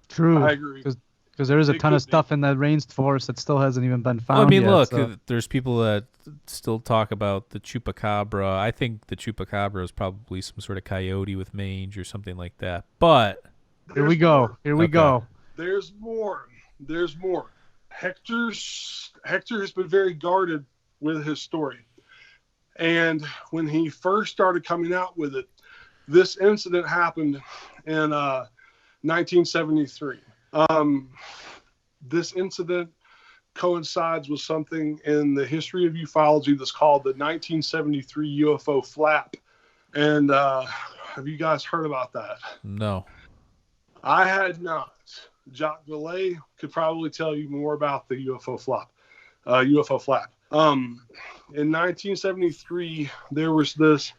True. I agree. Because there is a ton of stuff in the rainforest that still hasn't even been found. Well, I mean, yet, look, so. There's people that still talk about the chupacabra. I think the chupacabra is probably some sort of coyote with mange or something like that. But here we go. There's more. Hector has been very guarded with his story. And when he first started coming out with it, this incident happened in 1973. This incident coincides with something in the history of ufology that's called the 1973 UFO flap. And have you guys heard about that? No. I had not. Jacques Vallée could probably tell you more about the UFO flap. In 1973, there was this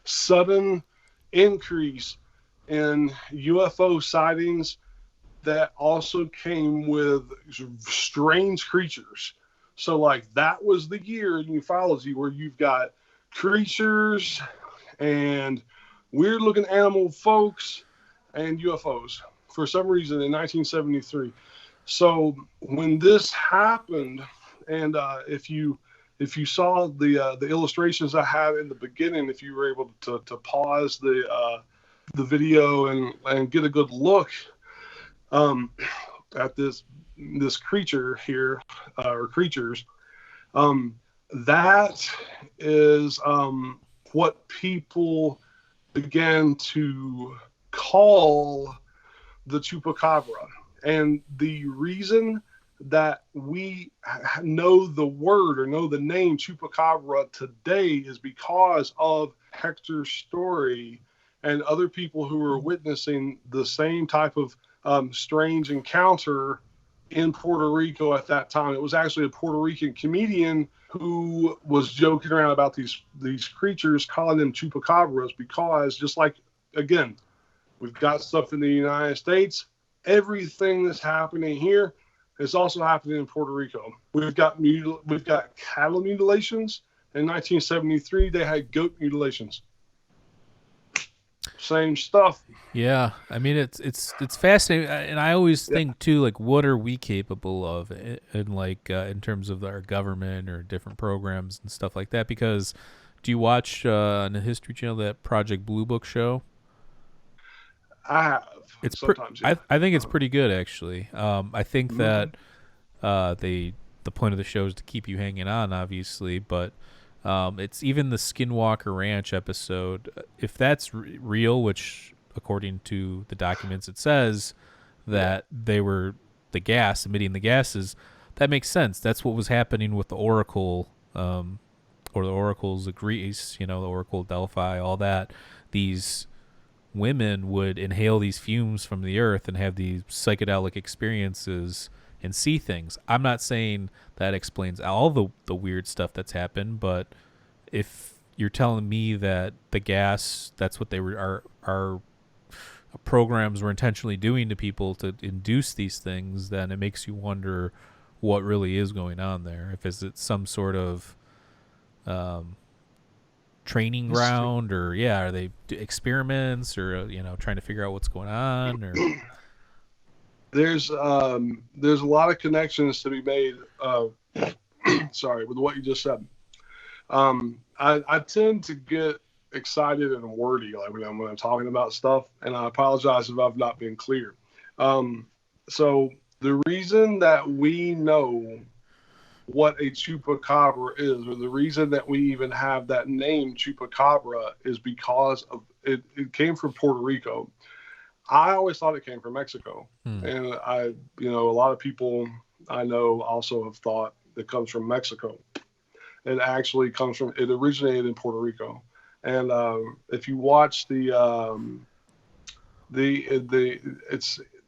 sudden increase in UFO sightings that also came with strange creatures. So like that was the year in ufology where you've got creatures and weird looking animal folks and UFOs for some reason in 1973. So when this happened, and if you saw the illustrations I had in the beginning, if you were able to pause the video and get a good look at this creature here, or creatures, that is what people began to call the chupacabra. And the reason that we know the word or know the name chupacabra today is because of Hector's story and other people who were witnessing the same type of strange encounter in Puerto Rico at that time. It was actually a Puerto Rican comedian who was joking around about these creatures, calling them chupacabras, because just like, again, we've got stuff in the United States, everything that's happening here is also happening in Puerto Rico. We've got cattle mutilations. In 1973, they had goat mutilations. Same stuff. Yeah, I mean it's fascinating, and I always think too, like, what are we capable of, in terms of our government or different programs and stuff like that? Because do you watch on the History Channel that Project Blue Book show? I have. It's sometimes. I think it's pretty good, actually. I think that the point of the show is to keep you hanging on, obviously, but it's even the Skinwalker Ranch episode. If that's real, which according to the documents it says that they were emitting the gases, that makes sense. That's what was happening with the Oracle, or the Oracles of Greece, the Oracle of Delphi, all that. These women would inhale these fumes from the earth and have these psychedelic experiences and see things. I'm not saying that explains all the weird stuff that's happened, but if you're telling me that the gas, that's what they were, our programs were intentionally doing to people to induce these things, then it makes you wonder what really is going on there. If it's some sort of training ground, or are they experiments, or trying to figure out what's going on, or there's a lot of connections to be made sorry, with what you just said. I tend to get excited and wordy, like when I'm talking about stuff, and I apologize if I've not been clear. So the reason that we know what a chupacabra is, or the reason that we even have that name chupacabra, is because of it came from Puerto Rico. I always thought it came from Mexico. And a lot of people I know also have thought it comes from Mexico. It actually it originated in Puerto Rico. And if you watch it's,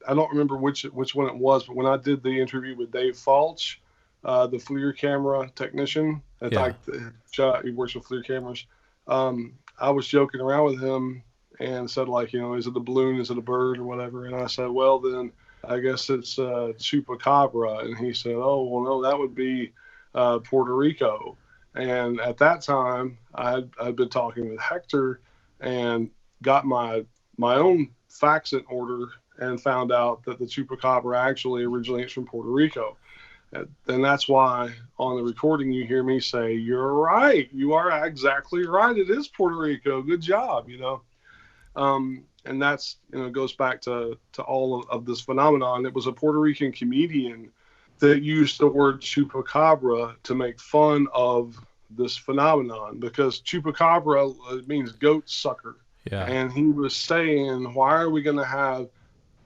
I don't remember which one it was, but when I did the interview with Dave Falch, the FLIR camera technician, he works with FLIR cameras. I was joking around with him and said, like, is it a balloon? Is it a bird or whatever? And I said, well, then I guess it's chupacabra. And he said, oh, well, no, that would be Puerto Rico. And at that time, I'd been talking with Hector and got my own facts in order and found out that the chupacabra actually originates from Puerto Rico. And that's why on the recording you hear me say, you're right. You are exactly right. It is Puerto Rico. Good job, And that's, goes back to all of this phenomenon. It was a Puerto Rican comedian that used the word chupacabra to make fun of this phenomenon, because chupacabra means goat sucker. Yeah. And he was saying, why are we going to have,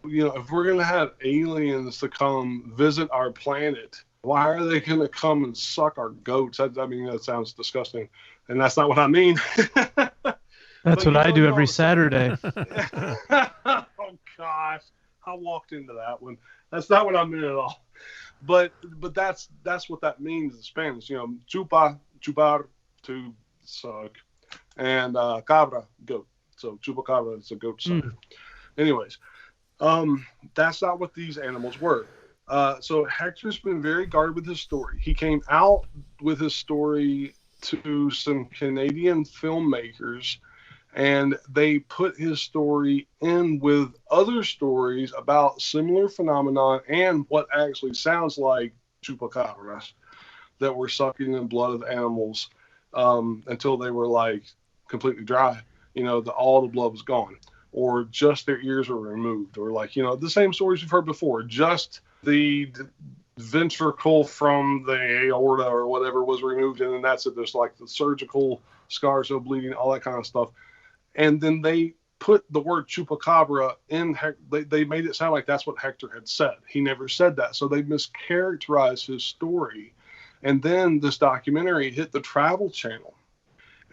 if we're going to have aliens to come visit our planet, why are they going to come and suck our goats? That sounds disgusting. And that's not what I mean. That's what I do every Saturday. Oh, gosh. I walked into that one. That's not what I meant at all. But that's what that means in Spanish. Chupar, to suck, and cabra, goat. So chupacabra is a goat sucker. Anyways, that's not what these animals were. So Hector's been very guarded with his story. He came out with his story to some Canadian filmmakers, and they put his story in with other stories about similar phenomenon and what actually sounds like chupacabras that were sucking the blood of animals until they were like completely dry. All the blood was gone, or just their ears were removed, or the same stories we've heard before. Just the ventricle from the aorta or whatever was removed, and then that's it. There's like the surgical scars, no bleeding, all that kind of stuff. And then they put the word chupacabra in. They made it sound like that's what Hector had said. He never said that. So they mischaracterized his story. And then this documentary hit the Travel Channel.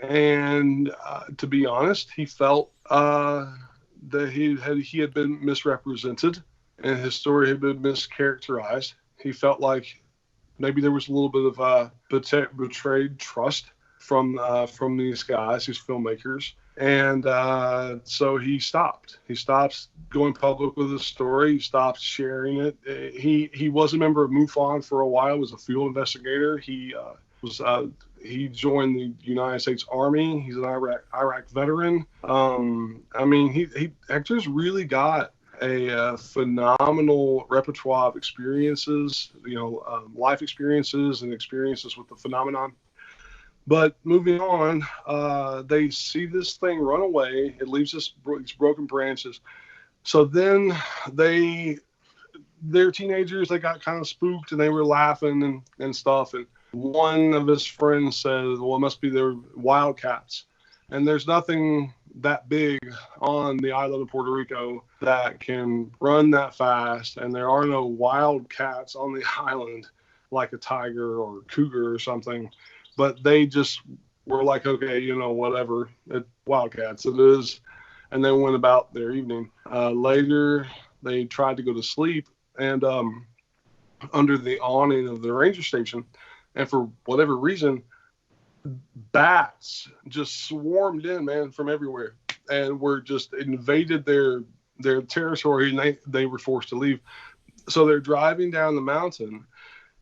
And to be honest, he felt that he had been misrepresented and his story had been mischaracterized. He felt like maybe there was a little bit of betrayed trust from these guys, these filmmakers. And so he stopped. He stopped going public with his story. He stopped sharing it. He was a member of MUFON for a while. Was a field investigator. He joined the United States Army. He's an Iraq veteran. I mean, Hector's really got a phenomenal repertoire of experiences. Life experiences and experiences with the phenomenon. But moving on, they see this thing run away. It leaves these broken branches. So then they're teenagers. They got kind of spooked and they were laughing and stuff. And one of his friends said, well, it must be their wildcats. And there's nothing that big on the island of Puerto Rico that can run that fast. And there are no wildcats on the island like a tiger or cougar or something. But they just were like, okay, whatever, wildcats it is. And they went about their evening. Later, they tried to go to sleep and under the awning of the ranger station. And for whatever reason, bats just swarmed in, man, from everywhere. And were just invaded their territory, and they were forced to leave. So they're driving down the mountain.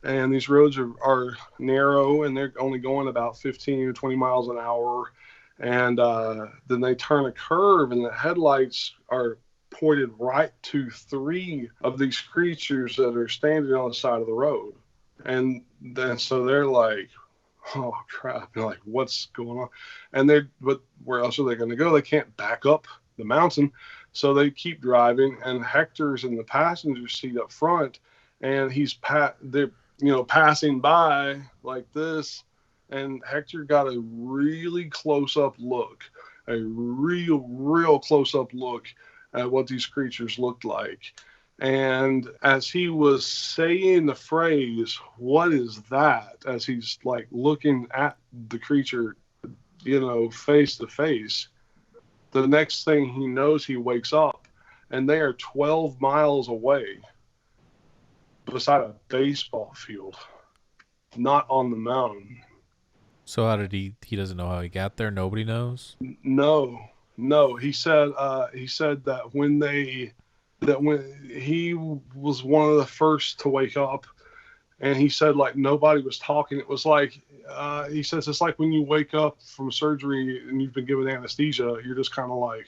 And these roads are narrow, and they're only going about 15 or 20 miles an hour. And then they turn a curve, and the headlights are pointed right to 3 of these creatures that are standing on the side of the road. And then so they're like, oh, crap. They're like, what's going on? But where else are they going to go? They can't back up the mountain. So they keep driving, and Hector's in the passenger seat up front, and they're passing by like this, and Hector got a really close-up look, a real close-up look at what these creatures looked like. And as he was saying the phrase, what is that, as he's like looking at the creature, face to face, the next thing he knows, he wakes up, and they are 12 miles away beside a baseball field, not on the mountain. So how did he doesn't know how he got there? Nobody knows? No. He said that when he was one of the first to wake up, and he said like nobody was talking. It was like, he says it's like when you wake up from surgery and you've been given anesthesia, you're just kind of like,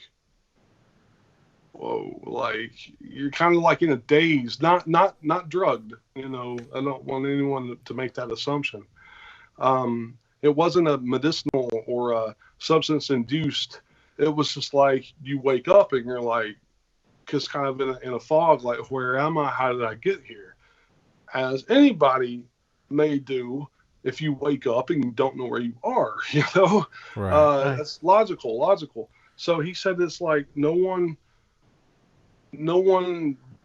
whoa, like you're kind of like in a daze, not drugged. I don't want anyone to make that assumption. It wasn't a medicinal or a substance induced. It was just like you wake up and you're like, because kind of in a fog, like, where am I? How did I get here? As anybody may do if you wake up and you don't know where you are, Right. That's logical. So he said it's like no one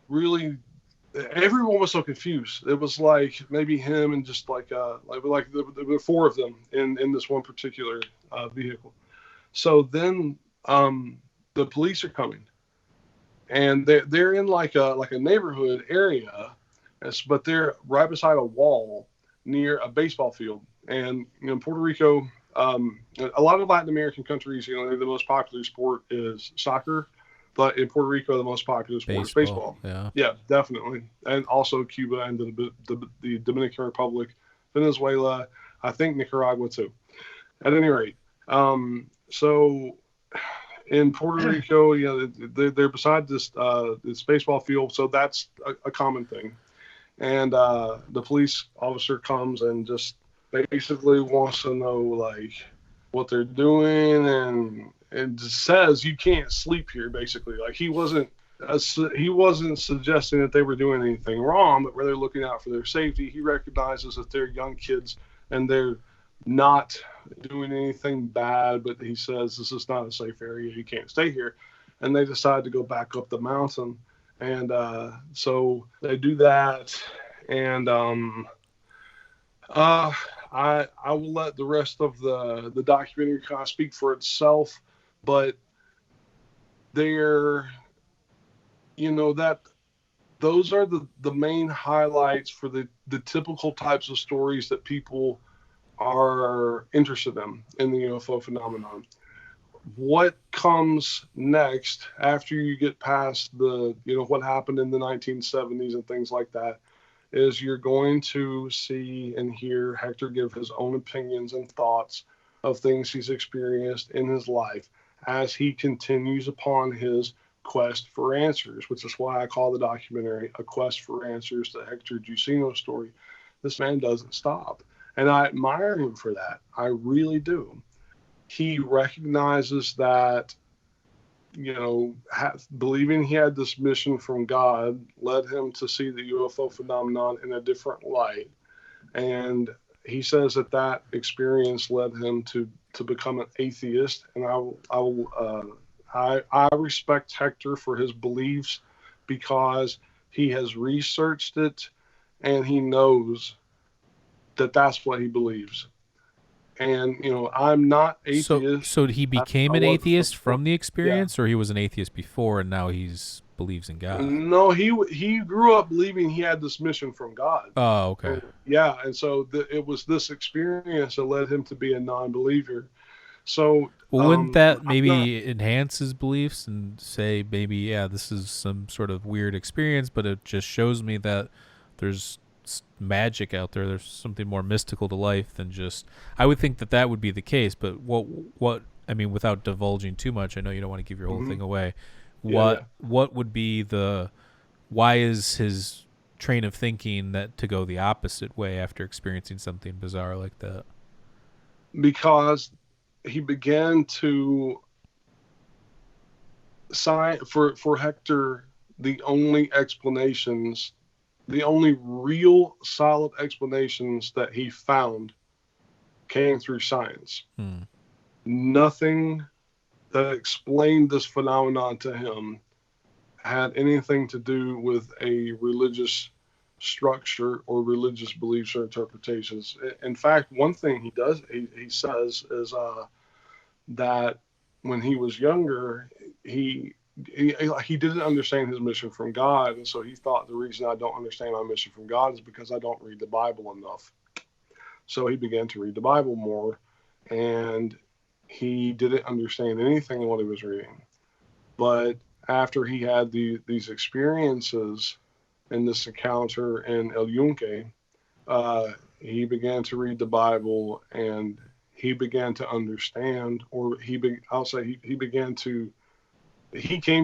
really, everyone was so confused. It was like maybe him and just like there were 4 of them in this one particular vehicle. So then the police are coming, and they're in like a neighborhood area, but they're right beside a wall near a baseball field. And Puerto Rico, a lot of Latin American countries, the most popular sport is soccer. But in Puerto Rico, the most popular sport is baseball. Yeah, definitely. And also Cuba and the Dominican Republic, Venezuela, I think Nicaragua too. At any rate, so in Puerto Rico, they're beside this baseball field, so that's a common thing. And the police officer comes and just basically wants to know like what they're doing, and says you can't sleep here. Basically, like he wasn't suggesting that they were doing anything wrong, but where they're looking out for their safety. He recognizes that they're young kids and they're not doing anything bad, but he says this is not a safe area. You can't stay here. and they decide to go back up the mountain. And so they do that, and I will let the rest of the documentary kind of speak for itself, but they're, that those are the main highlights for the typical types of stories that people are interested in the UFO phenomenon. What comes next after you get past what happened in the 1970s and things like that is you're going to see and hear Hector give his own opinions and thoughts of things he's experienced in his life as he continues upon his quest for answers, which is why I call the documentary A Quest for Answers, the Hector Jusino Story. This man doesn't stop. And I admire him for that. I really do. He recognizes that, believing he had this mission from God led him to see the UFO phenomenon in a different light. And he says that experience led him to become an atheist. And I respect Hector for his beliefs because he has researched it and he knows that that's what he believes. And, I'm not atheist. So he became an atheist from the experience, or he was an atheist before and now he's believes in God? No, he grew up believing he had this mission from God. Oh, okay. Yeah, and so it was this experience that led him to be a non-believer. So, well, wouldn't that maybe enhance his beliefs and say maybe, yeah, this is some sort of weird experience, but it just shows me that there's magic out there. There's something more mystical to life than just. I would think that would be the case, but what I mean, without divulging too much, I know you don't want to give your whole thing away. What would be why is his train of thinking that to go the opposite way after experiencing something bizarre like that? Because he began to for Hector, the only real solid explanations that he found came through science. Nothing that explained this phenomenon to him had anything to do with a religious structure or religious beliefs or interpretations. In fact, one thing he says is that when he was younger, he didn't understand his mission from God, and so he thought the reason I don't understand my mission from God is because I don't read the Bible enough. So he began to read the Bible more, and he didn't understand anything in what he was reading. But after he had these experiences in this encounter in El Yunque, he began to read the Bible, and he began to understand, or he came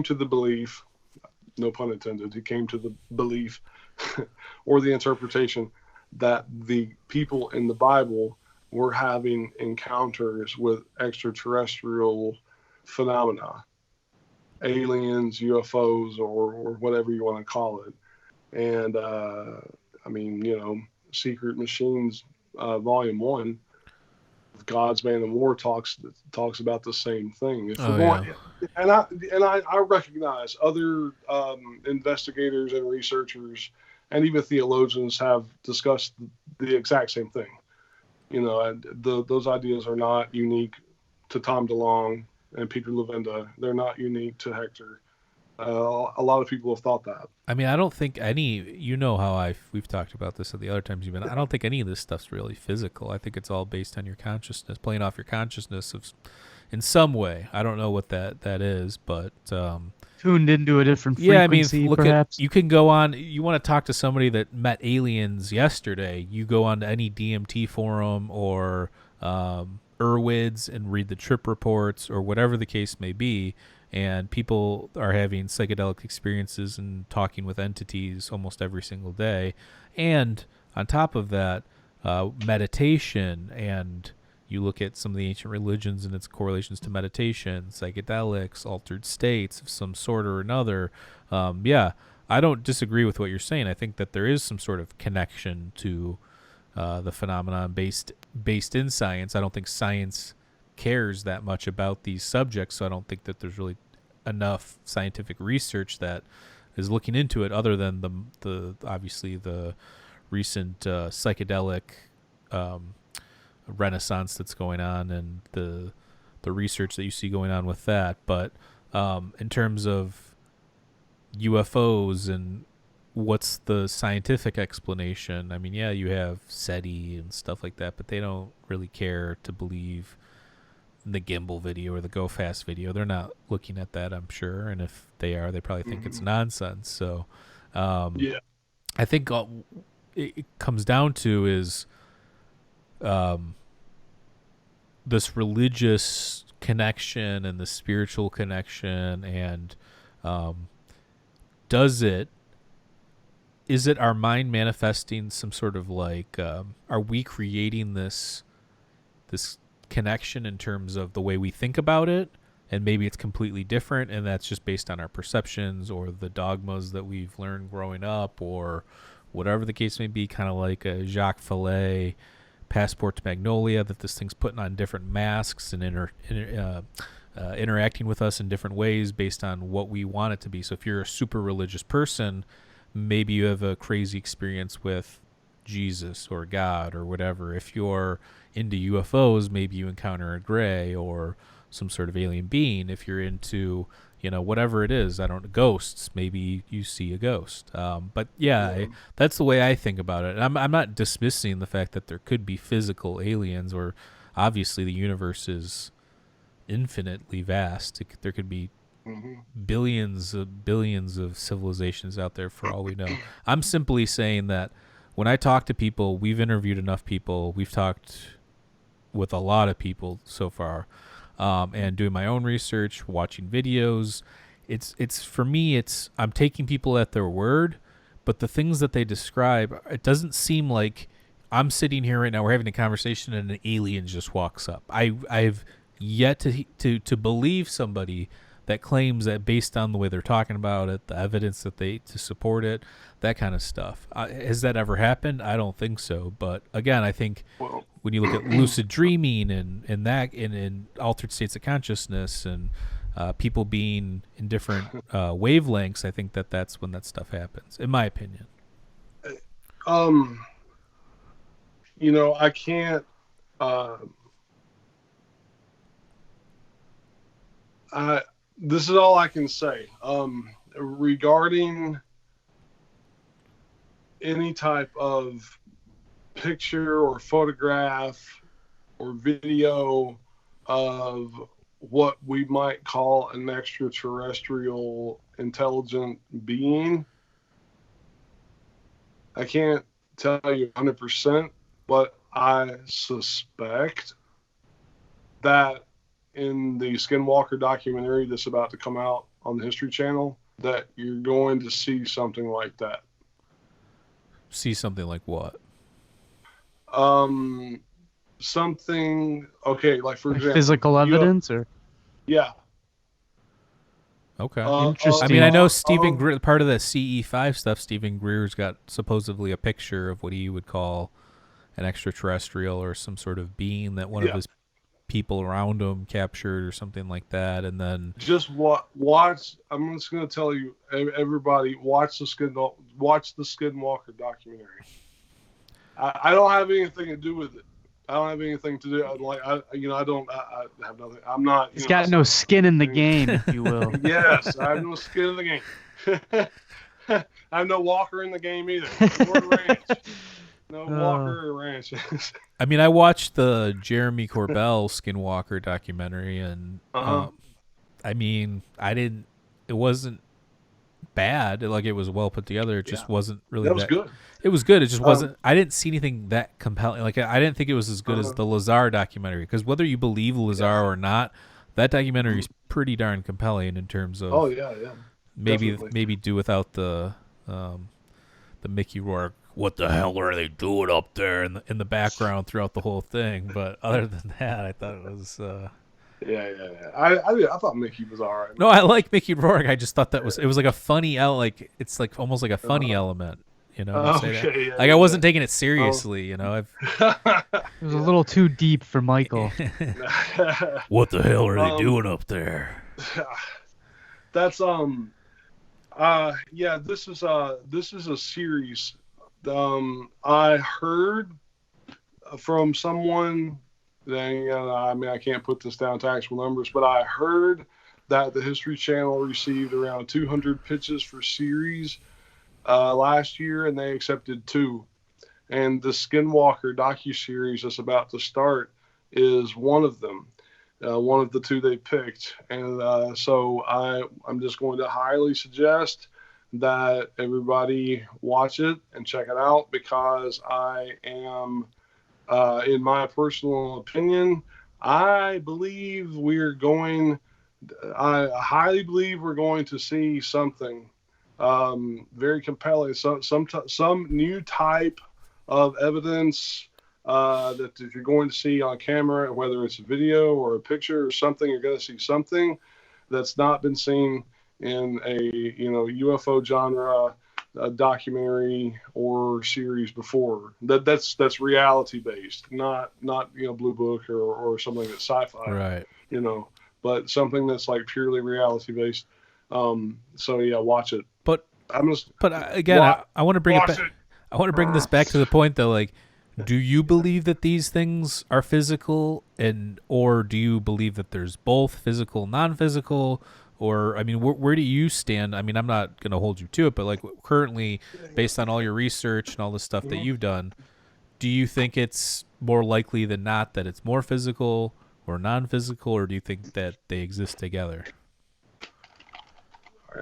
to the belief, no pun intended, he came to the belief or the interpretation that the people in the Bible were having encounters with extraterrestrial phenomena, aliens, UFOs, or whatever you want to call it. And, Secret Machines, Volume 1, God's Man of War talks about the same thing. And I recognize other investigators and researchers and even theologians have discussed the exact same thing. And those ideas are not unique to Tom DeLonge and Peter Levenda. They're not unique to Hector. A lot of people have thought that. I mean, I don't think how we've talked about this at the other times you've been. I don't think any of this stuff's really physical. I think it's all based on your consciousness, playing off your consciousness in some way. I don't know what that is, but tuned into a different frequency. Yeah, I mean, perhaps. You can go on. You want to talk to somebody that met aliens yesterday? You go on to any DMT forum or Erwids and read the trip reports or whatever the case may be. And people are having psychedelic experiences and talking with entities almost every single day. And on top of that, meditation. And you look at some of the ancient religions and its correlations to meditation, psychedelics, altered states of some sort or another. I don't disagree with what you're saying. I think that there is some sort of connection to the phenomenon based in science. I don't think science cares that much about these subjects, so I don't think that there's really enough scientific research that is looking into it, other than the obviously the recent psychedelic renaissance that's going on, and the research that you see going on with that. But in terms of UFOs and what's the scientific explanation, I mean, yeah, you have SETI and stuff like that, but they don't really care to believe the gimbal video or the go fast video. They're not looking at that, I'm sure, and if they are, they probably think it's nonsense. So I think it comes down to is this religious connection and the spiritual connection, and is it our mind manifesting some sort of like, are we creating this connection in terms of the way we think about it, and maybe it's completely different, and that's just based on our perceptions or the dogmas that we've learned growing up, or whatever the case may be, kind of like a Jacques Vallée Passport to Magnolia, that this thing's putting on different masks and interacting with us in different ways based on what we want it to be. So if you're a super religious person, maybe you have a crazy experience with Jesus or God or whatever. If you're into UFOs, maybe you encounter a gray or some sort of alien being. If you're into, whatever it is, ghosts, maybe you see a ghost. But that's the way I think about it. And I'm not dismissing the fact that there could be physical aliens, or obviously the universe is infinitely vast. There could be billions of civilizations out there for all we know. I'm simply saying that when I talk to people, we've interviewed enough people, we've talked with a lot of people so far, and doing my own research, watching videos. It's for me, I'm taking people at their word, but the things that they describe, it doesn't seem like I'm sitting here right now, we're having a conversation, and an alien just walks up. I've yet to believe somebody that claims that, based on the way they're talking about it, the evidence that to support it, that kind of stuff. Has that ever happened? I don't think so. But again, I think when you look at lucid dreaming and that in altered states of consciousness, and people being in different wavelengths, I think that's when that stuff happens, in my opinion. I can't. This is all I can say regarding any type of picture or photograph or video of what we might call an extraterrestrial intelligent being. I can't tell you 100%, but I suspect that in the Skinwalker documentary that's about to come out on the History Channel, that you're going to see something like that. See something like what? Something, okay, like for example, physical evidence, or yeah. Okay. Interesting. I mean, I know Stephen Greer, part of the CE5 stuff, Stephen Greer's got supposedly a picture of what he would call an extraterrestrial or some sort of being that one of his people around him captured or something like that. And then just watch. I'm just going to tell you, everybody, watch the Skinwalker documentary. I don't have anything to do with it. I don't have anything to do. I have nothing. I'm not. He's got no skin in the game, if you will. Yes, I have no skin in the game. I have no Walker in the game either. No Walker or Ranch. I mean, I watched the Jeremy Corbell Skinwalker documentary, and I mean, it wasn't bad. Like, it was well put together. It just wasn't really that was good. It was good. It just wasn't. I didn't see anything that compelling. Like, I didn't think it was as good as the Lazar documentary. Because whether you believe Lazar or not, that documentary is pretty darn compelling in terms of. Oh yeah. Maybe do without the Mickey Rourke. What the hell are they doing up there in the background throughout the whole thing? But other than that, I thought it was. Yeah. I thought Mickey was all right. No, I like Mickey Rourke. I just thought it was like a funny it's like almost like a funny element. You know, I wasn't taking it seriously. It was a little too deep for Michael. What the hell are they doing up there? That's yeah, this is a series. I heard from someone. Then I mean, I can't put this down to actual numbers, but I heard that the History Channel received around 200 pitches for series last year, and they accepted 2. And the Skinwalker docuseries that's about to start is one of them, one of the 2 they picked. And so I'm just going to highly suggest that everybody watch it and check it out, because I am, in my personal opinion, I believe we're going. I highly believe we're going to see something very compelling. Some new type of evidence that if you're going to see on camera, whether it's a video or a picture or something, you're going to see something that's not been seen in a UFO genre documentary or series before. That's reality based, not Blue Book or something that's sci-fi, Right. But something that's like purely reality based. So yeah, watch it. But I'm just again, I want to bring it watch back. I want to bring this back to the point though, like, do you believe that these things are physical, or do you believe that there's both physical, non-physical, or I mean, where do you stand? I mean, I'm not going to hold you to it, but like currently, based on all your research and all the stuff that you've done, do you think it's more likely than not that it's more physical or non-physical, or do you think that they exist together?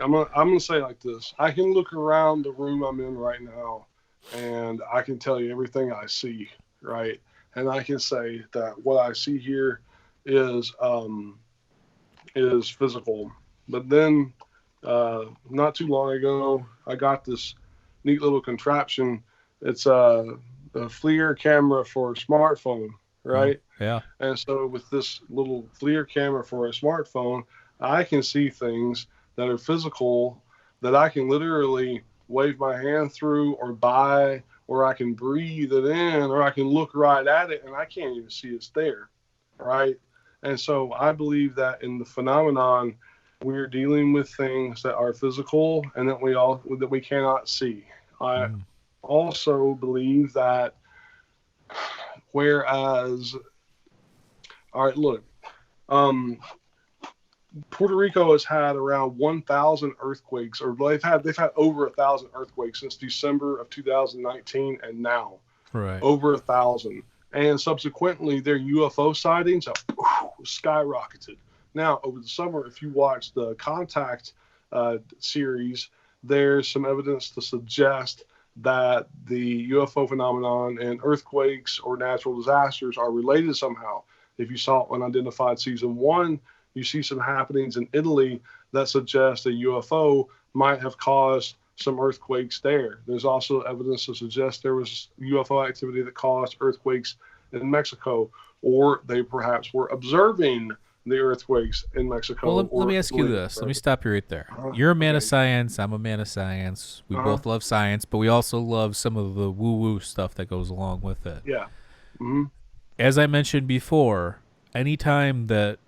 I'm gonna say it like this. I can look around the room I'm in right now, and I can tell you everything I see, right? And I can say that what I see here is physical. But then, not too long ago, I got this neat little contraption. It's a FLIR camera for a smartphone, right? Yeah. And so with this little FLIR camera for a smartphone, I can see things that are physical that I can literally wave my hand through or by, or I can breathe it in, or I can look right at it and I can't even see it's there, right? And so I believe that in the phenomenon, we're dealing with things that are physical and that we cannot see. I also believe that, whereas, all right, look, Puerto Rico has had around 1,000 earthquakes, or they've had over 1,000 earthquakes since December of 2019, and now Right. over 1,000. And subsequently, their UFO sightings have skyrocketed. Now, over the summer, if you watch the Contact series, there's some evidence to suggest that the UFO phenomenon and earthquakes or natural disasters are related somehow. If you saw Unidentified Season 1, you see some happenings in Italy that suggest a UFO might have caused some earthquakes there. There's also evidence to suggest there was UFO activity that caused earthquakes in Mexico, or they perhaps were observing the earthquakes in Mexico. Well, let me ask you this. Let me stop you right there. You're a man of science. I'm a man of science. We both love science, but we also love some of the woo-woo stuff that goes along with it. Yeah. Mm-hmm. As I mentioned before, anytime that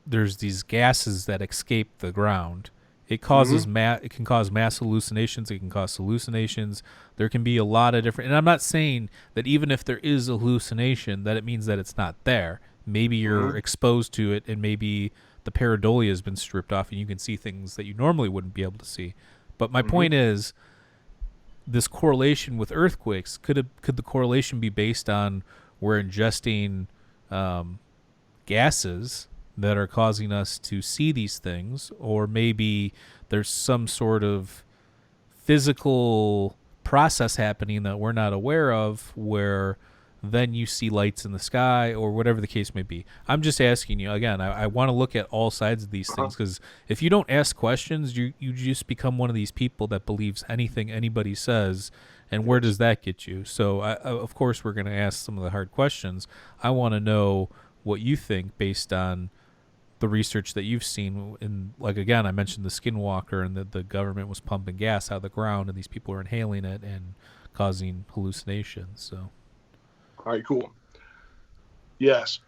there's these gases that escape the ground, it causes it can cause mass hallucinations. It can cause hallucinations. There can be a lot of different. And I'm not saying that even if there is a hallucination, that it means that it's not there. Maybe you're exposed to it, and maybe the pareidolia has been stripped off, and you can see things that you normally wouldn't be able to see. But my point is, this correlation with earthquakes, could the correlation be based on we're ingesting gases that are causing us to see these things, or maybe there's some sort of physical process happening that we're not aware of, where then you see lights in the sky, or whatever the case may be. I'm just asking you again. I want to look at all sides of these things, because if you don't ask questions, you just become one of these people that believes anything anybody says. And where does that get you? So of course we're going to ask some of the hard questions. I want to know what you think based on the research that you've seen. In, like, again, I mentioned the Skinwalker, and the government was pumping gas out of the ground, and these people were inhaling it and causing hallucinations. So. All right, cool. Yes.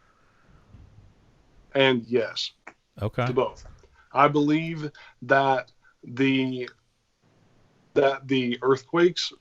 And yes. Okay. To both. I believe that the earthquakes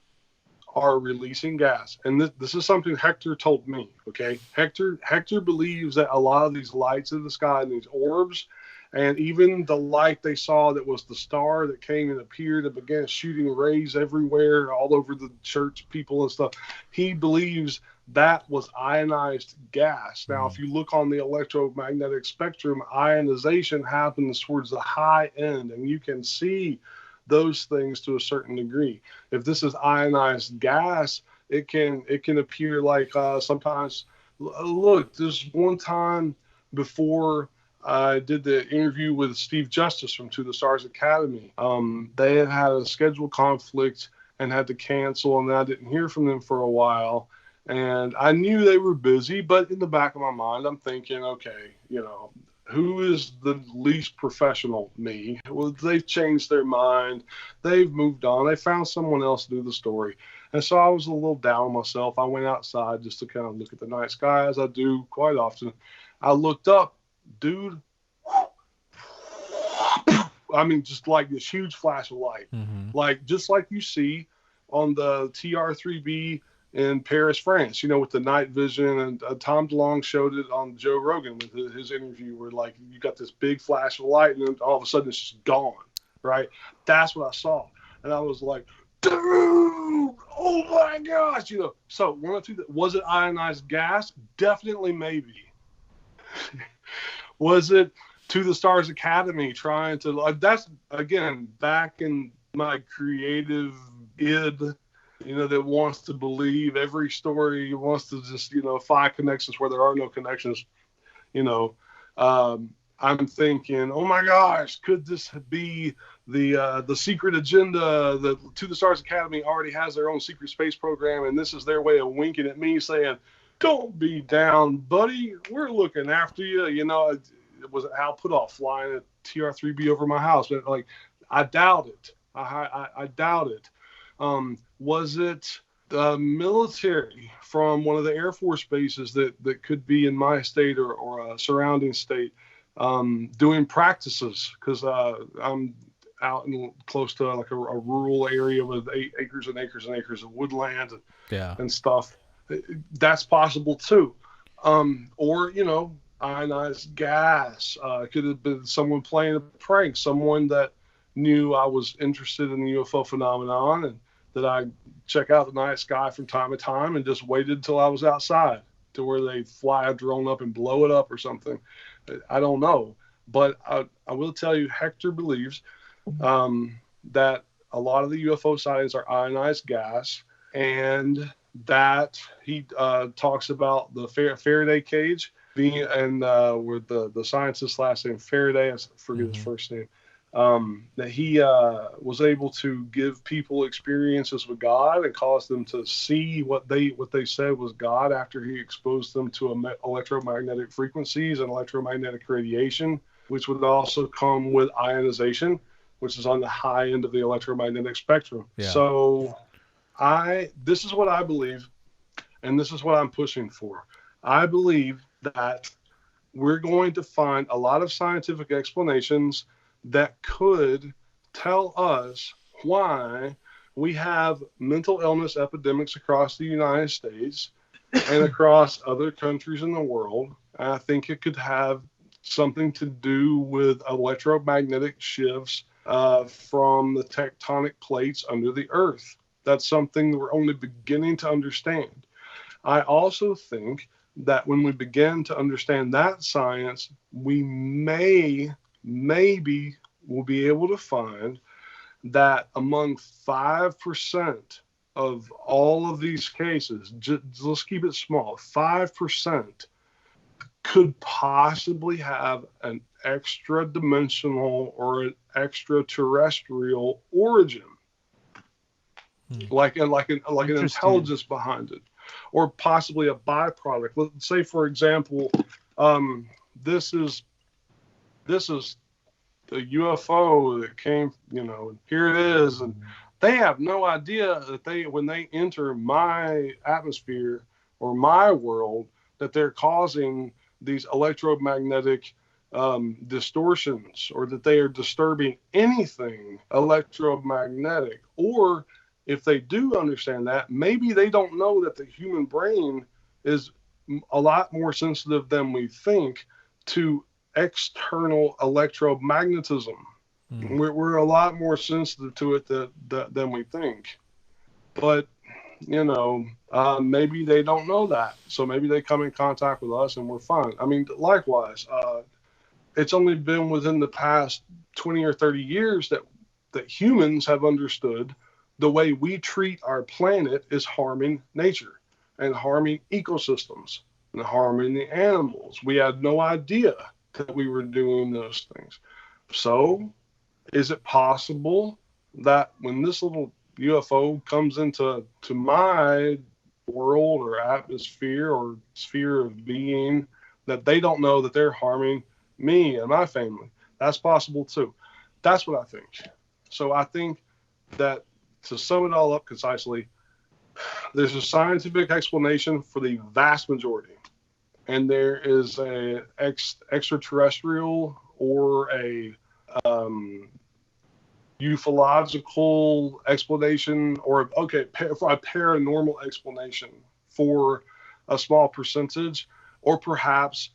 are releasing gas, and this is something Hector told me. Okay, Hector believes that a lot of these lights in the sky and these orbs, and even the light they saw that was the star that came and appeared and began shooting rays everywhere, all over the church people and stuff. He believes that was ionized gas. Now, if you look on the electromagnetic spectrum, ionization happens towards the high end, and you can see those things to a certain degree. If this is ionized gas, it can appear like sometimes. Look, there's one time before I did the interview with Steve Justice from To the Stars Academy. They had a schedule conflict and had to cancel, and I didn't hear from them for a while. And I knew they were busy, but in the back of my mind, I'm thinking, okay, who is the least professional? Me. Well, they've changed their mind. They've moved on. They found someone else to do the story. And so I was a little down on myself. I went outside just to kind of look at the night sky, as I do quite often. I looked up, dude. I mean, just like this huge flash of light. Like, just like you see on the TR-3B in Paris, France, with the night vision, and Tom DeLonge showed it on Joe Rogan with his interview, where like you got this big flash of light, and then all of a sudden it's just gone, right? That's what I saw, and I was like, dude, oh my gosh, So one or two, was it ionized gas? Definitely, maybe. Was it To the Stars Academy trying to? That's again back in my creative id. That wants to believe every story, wants to just, find connections where there are no connections. I'm thinking, oh my gosh, could this be the secret agenda? The To the Stars Academy already has their own secret space program, and this is their way of winking at me, saying, "Don't be down, buddy. We're looking after you." It was Al Putoff flying a TR-3B over my house, but like, I doubt it. I doubt it. Was it the military from one of the Air Force bases that could be in my state or a surrounding state doing practices? Because I'm out close to like a rural area with acres and acres and acres of woodland and stuff. That's possible too. Or, ionized gas. Could have been someone playing a prank, someone that knew I was interested in the UFO phenomenon and that I check out the night sky from time to time and just waited until I was outside to where they fly a drone up and blow it up or something. I don't know. But I will tell you, Hector believes that a lot of the UFO sightings are ionized gas, and that he talks about the Faraday cage being, and with the scientist's last name, Faraday, I forget his first name, that he was able to give people experiences with God and cause them to see what they said was God after he exposed them to electromagnetic frequencies and electromagnetic radiation, which would also come with ionization, which is on the high end of the electromagnetic spectrum. Yeah. So this is what I believe, and this is what I'm pushing for. I believe that we're going to find a lot of scientific explanations that could tell us why we have mental illness epidemics across the United States and across other countries in the world. And I think it could have something to do with electromagnetic shifts from the tectonic plates under the earth. That's something we're only beginning to understand. I also think that when we begin to understand that science, we maybe we'll be able to find that among 5% of all of these cases, let's keep it small, 5% could possibly have an extra-dimensional or an extraterrestrial origin, like an intelligence behind it, or possibly a byproduct. Let's say, for example, this is the UFO that came, and here it is, and they have no idea that when they enter my atmosphere or my world, that they're causing these electromagnetic distortions, or that they are disturbing anything electromagnetic. Or if they do understand that, maybe they don't know that the human brain is a lot more sensitive than we think to external electromagnetism. We're a lot more sensitive to it than we think. But, maybe they don't know that. So maybe they come in contact with us and we're fine. I mean, likewise, it's only been within the past 20 or 30 years that humans have understood the way we treat our planet is harming nature and harming ecosystems and harming the animals. We had no idea that we were doing those things. So, is it possible that when this little UFO comes into my world or atmosphere or sphere of being, that they don't know that they're harming me and my family? That's possible too. That's what I think. So I think that, to sum it all up concisely, there's a scientific explanation for the vast majority, and there is a extraterrestrial or a ufological explanation, or a paranormal explanation for a small percentage, or perhaps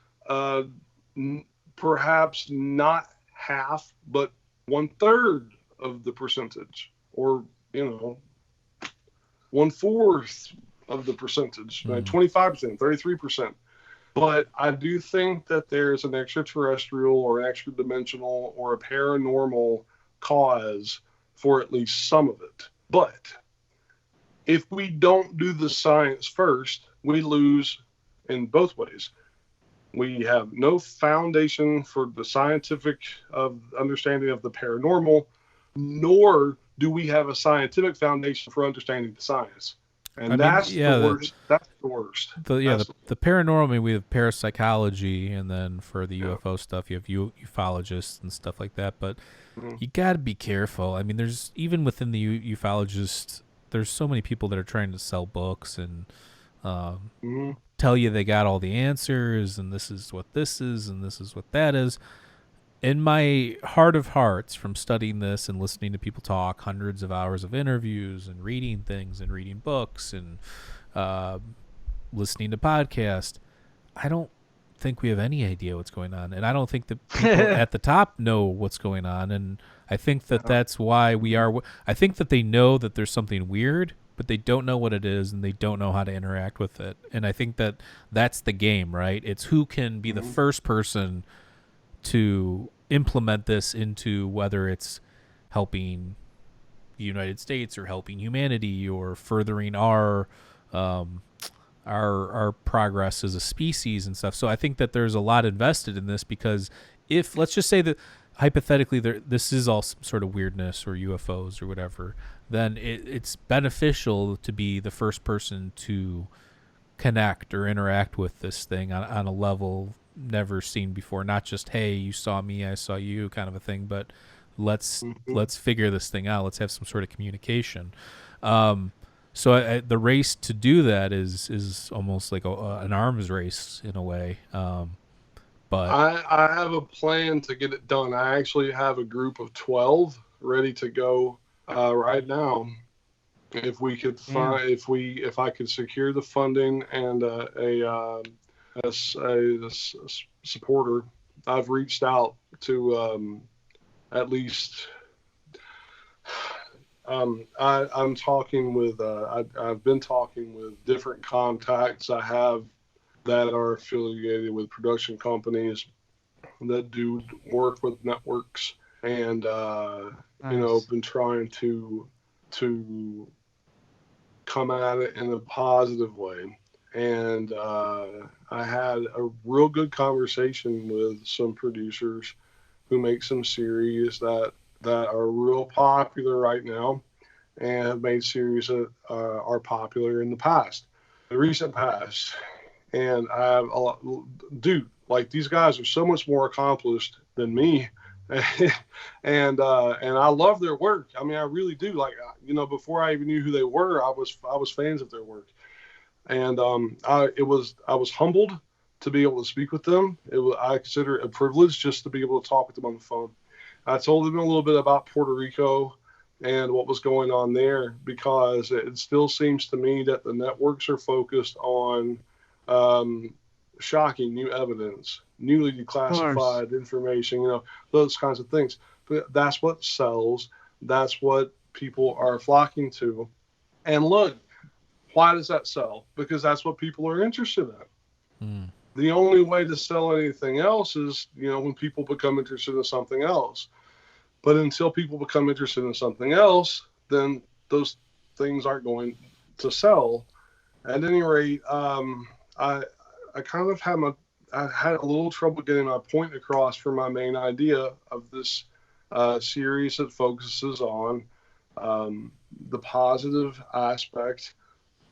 not half, but 1/3 of the percentage, or 1/4 of the percentage, 25%, 33%. But I do think that there's an extraterrestrial or an extra dimensional or a paranormal cause for at least some of it. But if we don't do the science first, we lose in both ways. We have no foundation for the scientific understanding of the paranormal, nor do we have a scientific foundation for understanding the science. And that's the worst. That's the worst. The paranormal, I mean, we have parapsychology, and then for the UFO stuff, you have ufologists and stuff like that. But you got to be careful. I mean, there's, even within the ufologists, there's so many people that are trying to sell books and tell you they got all the answers, and this is what this is, and this is what that is. In my heart of hearts, from studying this and listening to people talk, hundreds of hours of interviews and reading things and reading books and listening to podcasts, I don't think we have any idea what's going on. And I don't think the people at the top know what's going on. And I think that that's why we are. I think that they know that there's something weird, but they don't know what it is, and they don't know how to interact with it. And I think that that's the game, right? It's who can be the first person to implement this into, whether it's helping the United States or helping humanity or furthering our progress as a species and stuff. So I think that there's a lot invested in this, because if, let's just say that hypothetically this is all some sort of weirdness or UFOs or whatever, then it's beneficial to be the first person to connect or interact with this thing on a level never seen before. Not just, hey, you saw me, I saw you, kind of a thing, but let's figure this thing out. Let's have some sort of communication. So the race to do that is almost like an arms race in a way. But I have a plan to get it done. I actually have a group of 12 ready to go right now. If we could find, if I could secure the funding and a supporter, I've reached out to at least. I'm talking with. I've been talking with different contacts I have that are affiliated with production companies that do work with networks, and nice. Been trying to come at it in a positive way. And I had a real good conversation with some producers who make some series that are real popular right now, and have made series that are popular in the recent past. And I have a lot, dude, like, these guys are so much more accomplished than me. and I love their work. I mean, I really do. Like, before I even knew who they were, I was fans of their work. And I was humbled to be able to speak with them. I consider it a privilege just to be able to talk with them on the phone. I told them a little bit about Puerto Rico and what was going on there, because it still seems to me that the networks are focused on shocking new evidence, newly declassified information, those kinds of things. But that's what sells. That's what people are flocking to. And look, why does that sell? Because that's what people are interested in. Mm. The only way to sell anything else is, when people become interested in something else. But until people become interested in something else, then those things aren't going to sell. At any rate, I kind of I had a little trouble getting my point across for my main idea of this series that focuses on the positive aspect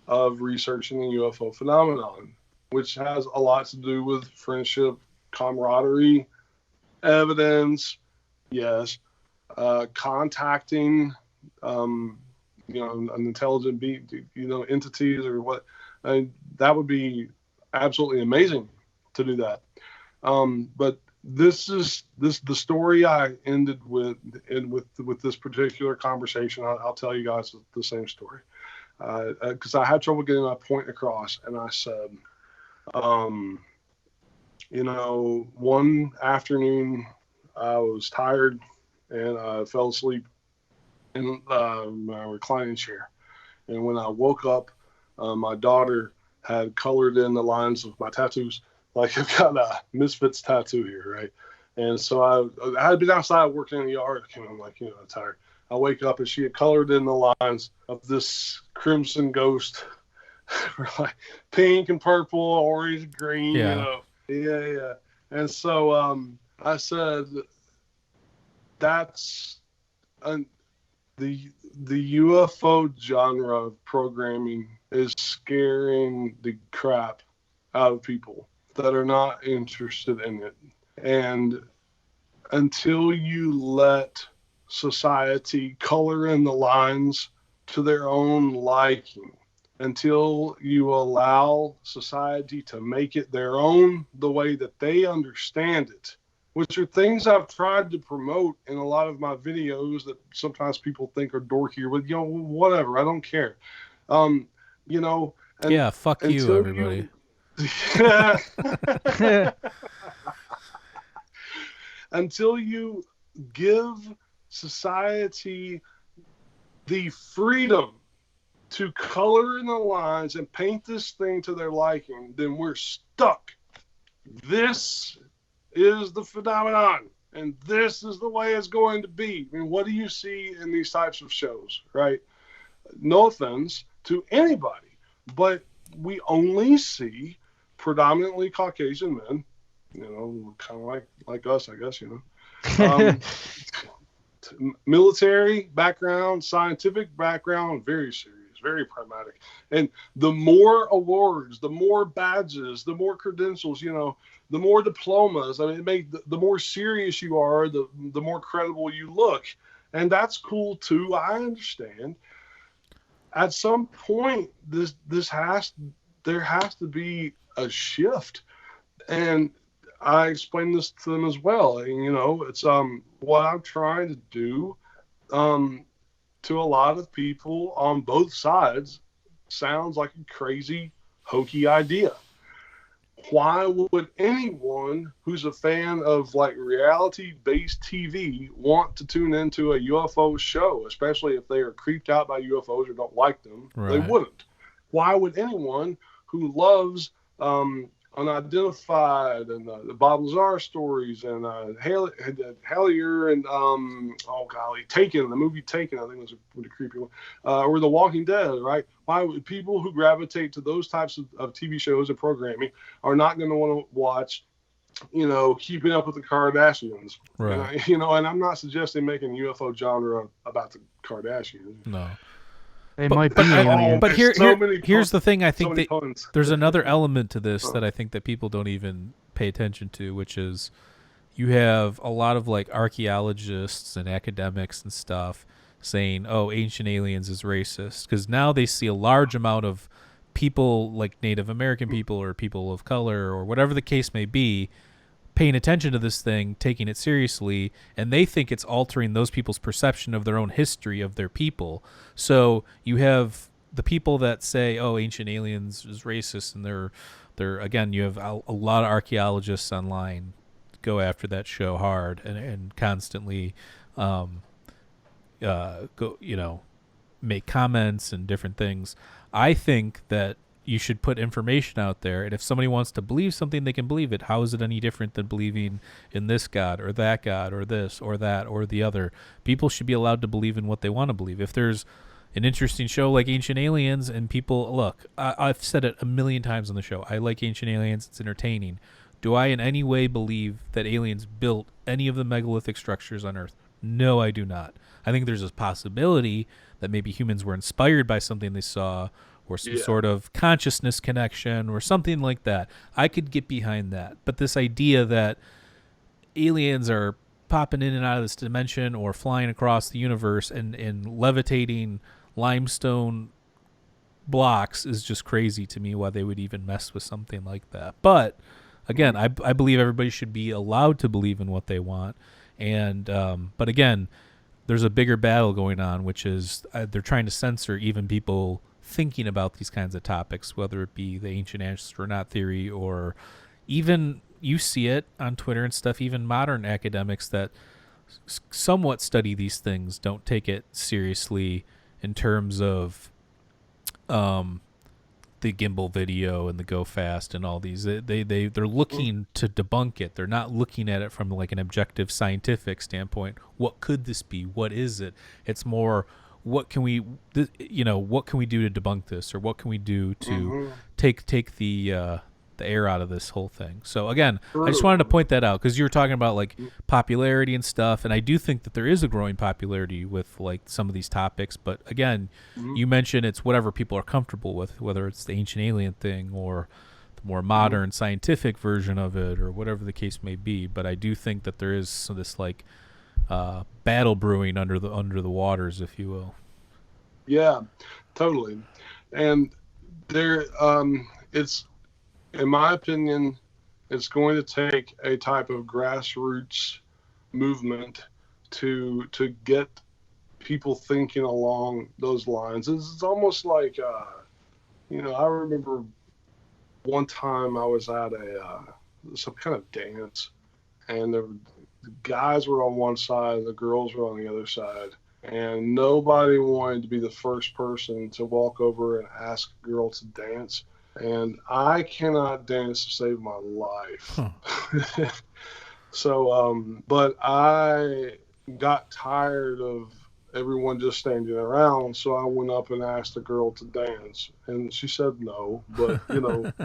of researching the UFO phenomenon, which has a lot to do with friendship, camaraderie, evidence, yes, contacting, an intelligent entities or what. That would be absolutely amazing to do that. But the story I ended with, and with this particular conversation, I'll tell you guys the same story, because I had trouble getting my point across, and I said, one afternoon I was tired and I fell asleep in my reclining chair, and when I woke up, my daughter had colored in the lines of my tattoos. Like, I've got a Misfits tattoo here, right? And so I had been outside working in the yard, and I'm like, tired. I wake up and she had colored in the lines of this crimson ghost, like pink and purple, orange, green, Yeah. And so I said, that's the UFO genre of programming is scaring the crap out of people that are not interested in it. And until you let society color in the lines to their own liking, until you allow society to make it their own the way that they understand it, which are things I've tried to promote in a lot of my videos that sometimes people think are dorky, but whatever, I don't care. Fuck you, everybody. Until you give society the freedom to color in the lines and paint this thing to their liking, then we're stuck. This is the phenomenon, and this is the way it's going to be. I mean, what do you see in these types of shows, right? No offense to anybody, but we only see predominantly Caucasian men, kind of like us, I guess, military background, scientific background, very serious, very pragmatic. And the more awards, the more badges, the more credentials, the more diplomas. I mean, the more serious you are, the more credible you look. And that's cool too. I understand. At some point, there has to be a shift. And I explained this to them as well. And, it's what I'm trying to do to a lot of people on both sides sounds like a crazy, hokey idea. Why would anyone who's a fan of like reality-based TV want to tune into a UFO show, especially if they are creeped out by UFOs or don't like them? Right. They wouldn't. Why would anyone who loves Unidentified and the Bob Lazar stories and Hellier and Taken, the movie Taken, I think was a pretty creepy one, or The Walking Dead, right? Why would people who gravitate to those types of TV shows and programming are not going to want to watch, Keeping Up with the Kardashians, right? And I'm not suggesting making UFO genre about the Kardashians. No. But here's the thing. I think that there's another element to this that I think that people don't even pay attention to, which is you have a lot of like archaeologists and academics and stuff saying, "Oh, Ancient Aliens is racist," because now they see a large amount of people like Native American people or people of color or whatever the case may be paying attention to this thing, taking it seriously, and they think it's altering those people's perception of their own history of their people. So you have the people that say, "Oh, Ancient Aliens is racist," and they're again, you have a lot of archaeologists online go after that show hard and constantly go, make comments and different things. I think that you should put information out there, and if somebody wants to believe something, they can believe it. How is it any different than believing in this God or that God or this or that or the other? People should be allowed to believe in what they want to believe. If there's an interesting show like Ancient Aliens and people look, I've said it a million times on the show, I like Ancient Aliens, it's entertaining. Do I in any way believe that aliens built any of the megalithic structures on Earth? No, I do not. I think there's a possibility that maybe humans were inspired by something they saw, or some sort of consciousness connection or something like that. I could get behind that. But this idea that aliens are popping in and out of this dimension or flying across the universe and levitating limestone blocks is just crazy to me, why they would even mess with something like that. But again, I believe everybody should be allowed to believe in what they want. And but again, there's a bigger battle going on, which is they're trying to censor even people thinking about these kinds of topics, whether it be the ancient astronaut theory or even, you see it on Twitter and stuff, even modern academics that somewhat study these things don't take it seriously in terms of the gimbal video and the go fast and all these. They're looking to debunk it. They're not looking at it from like an objective scientific standpoint. What could this be? What is it? It's more, what can we do to debunk this, or what can we do to take the air out of this whole thing? So again, I just wanted to point that out because you were talking about like popularity and stuff, and I do think that there is a growing popularity with like some of these topics. But again, you mentioned it's whatever people are comfortable with, whether it's the ancient alien thing or the more modern scientific version of it, or whatever the case may be. But I do think that there is this like battle brewing under the waters, if you will. Yeah, totally. And there, it's, in my opinion, it's going to take a type of grassroots movement to get people thinking along those lines. It's almost like, I remember one time I was at some kind of dance, and the guys were on one side, the girls were on the other side, and nobody wanted to be the first person to walk over and ask a girl to dance. And I cannot dance to save my life. So, but I got tired of everyone just standing around, so I went up and asked the girl to dance, and she said no, but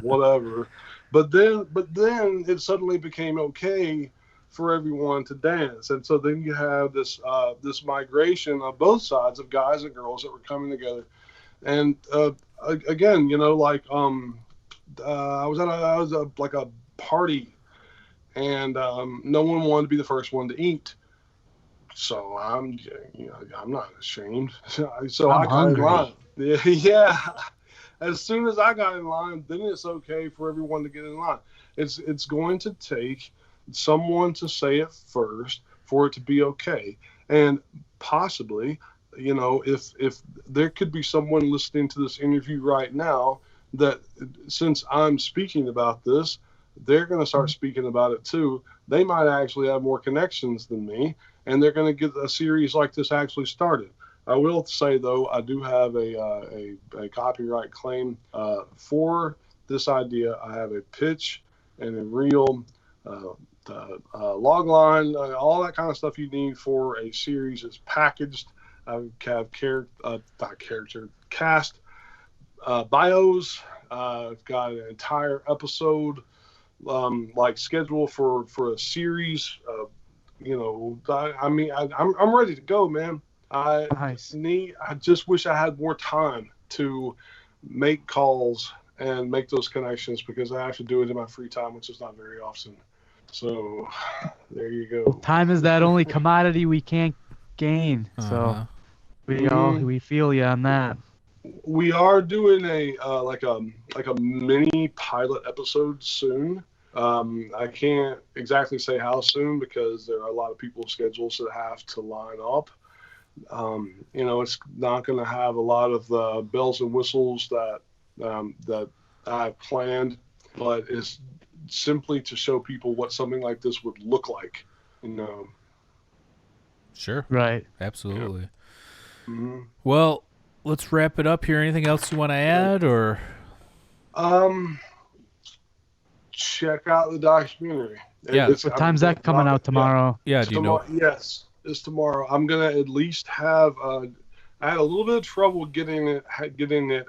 whatever. But then it suddenly became okay for everyone to dance, and so then you have this migration on both sides of guys and girls that were coming together. And again, I was at like a party, and no one wanted to be the first one to eat. So I'm not ashamed. So I got in line. Yeah. As soon as I got in line, then it's okay for everyone to get in line. It's going to take someone to say it first for it to be okay. And possibly, if there could be someone listening to this interview right now that, since I'm speaking about this, they're going to start speaking about it too. They might actually have more connections than me, and they're going to get a series like this actually started. I will say, though, I do have a copyright claim for this idea. I have a pitch and a reel, log line, all that kind of stuff you need for a series is packaged. I have cast bios. I've got an entire episode schedule for a series. I'm ready to go, man. I just wish I had more time to make calls and make those connections, because I have to do it in my free time, which is not very often. So there you go. Well, time is that only commodity we can't gain. So we feel you on that. We are doing a like a mini pilot episode soon. I can't exactly say how soon because there are a lot of people's schedules that have to line up. It's not going to have a lot of the bells and whistles that I've planned, but it's simply to show people what something like this would look like. Sure. Right. Absolutely. Yeah. Mm-hmm. Well, let's wrap it up here. Anything else you want to add, or? Check out the documentary. Yeah. What time's that coming out tomorrow? Yeah. Do you know? Yes, it's tomorrow. I'm gonna at least have. I had a little bit of trouble getting it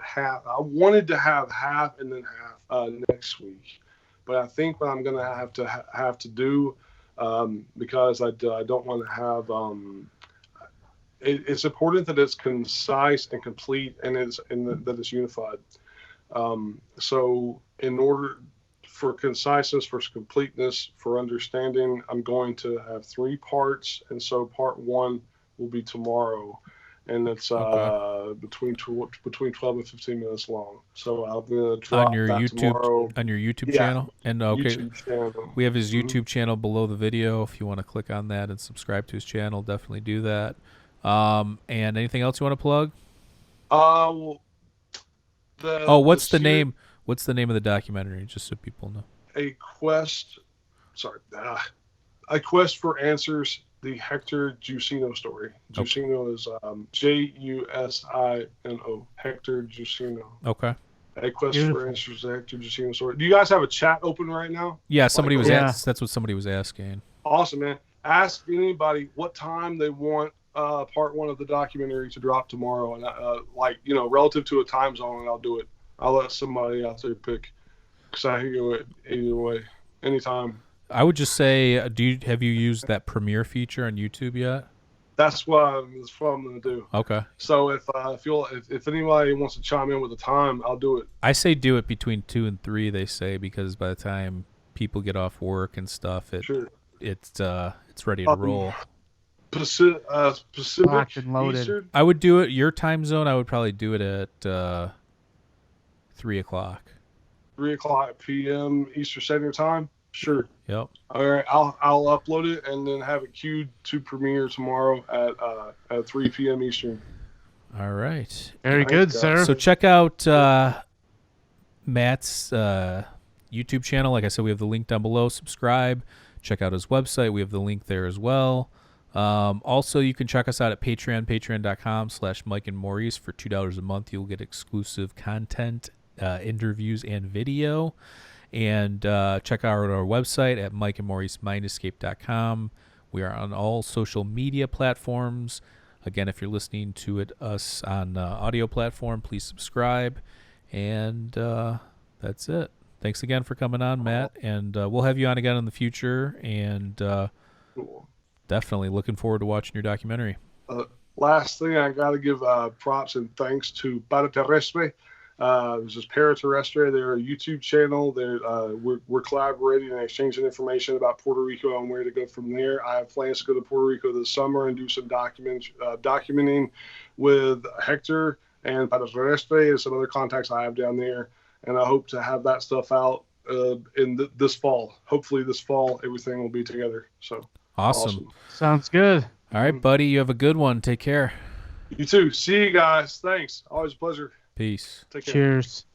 half. I wanted to have half and then half next week, but I think what I'm gonna have to do because I don't want to have. It's important that it's concise and complete, and that it's unified. So in order for conciseness, for completeness, for understanding, I'm going to have 3 parts, and so part 1 will be tomorrow, and it's between 12 and 15 minutes long. So I'm gonna drop on your YouTube channel. And YouTube channel. We have his YouTube channel below the video. If you want to click on that and subscribe to his channel, definitely do that. And anything else you want to plug? What's the name? What's the name of the documentary? Just so people know. A quest for answers. The Hector Jusino story. Jusino is Jusino. Hector Jusino. Okay. A quest for answers. The Hector Jusino story. Do you guys have a chat open right now? Yeah, somebody was that's what somebody was asking. Awesome, man. Ask anybody what time they want part 1 of the documentary to drop tomorrow, and relative to a time zone, and I'll do it. I'll let somebody out there pick, because I can do it either way, anytime. I would just say, have you used that Premiere feature on YouTube yet? That's what I'm going to do. Okay. So if anybody wants to chime in with a time, I'll do it. I say do it between 2 and 3. They say, because by the time people get off work and stuff, it's ready to roll. Pacific Locked and loaded. Eastern? I would do it your time zone. I would probably do it at 3 o'clock. 3 o'clock p.m. Eastern Standard Time. Sure. Yep. All right. I'll upload it and then have it queued to premiere tomorrow at 3 p.m. Eastern. All right. Very good, sir. So check out Matt's YouTube channel. Like I said, we have the link down below. Subscribe. Check out his website. We have the link there as well. Also, you can check us out at patreon.com/Mike and Maurice. For $2 a month, you'll get exclusive content, interviews, and video. And check out our website at mikeandmauricemindscape.com. We are on all social media platforms. Again, if you're listening to us on audio platform, please subscribe. And that's it. Thanks again for coming on, Matt. And we'll have you on again in the future. And Cool. Definitely looking forward to watching your documentary. Last thing, I got to give props and thanks to Para Terrestre. This is Paraterrestre. They're a YouTube channel. We're collaborating and exchanging information about Puerto Rico and where to go from there. I have plans to go to Puerto Rico this summer and do some documenting with Hector and Paraterrestre and some other contacts I have down there. And I hope to have that stuff out in this fall. Hopefully this fall, everything will be together. So awesome. Sounds good. All right, buddy. You have a good one. Take care. You too. See you guys. Thanks. Always a pleasure. Peace. Take care. Cheers.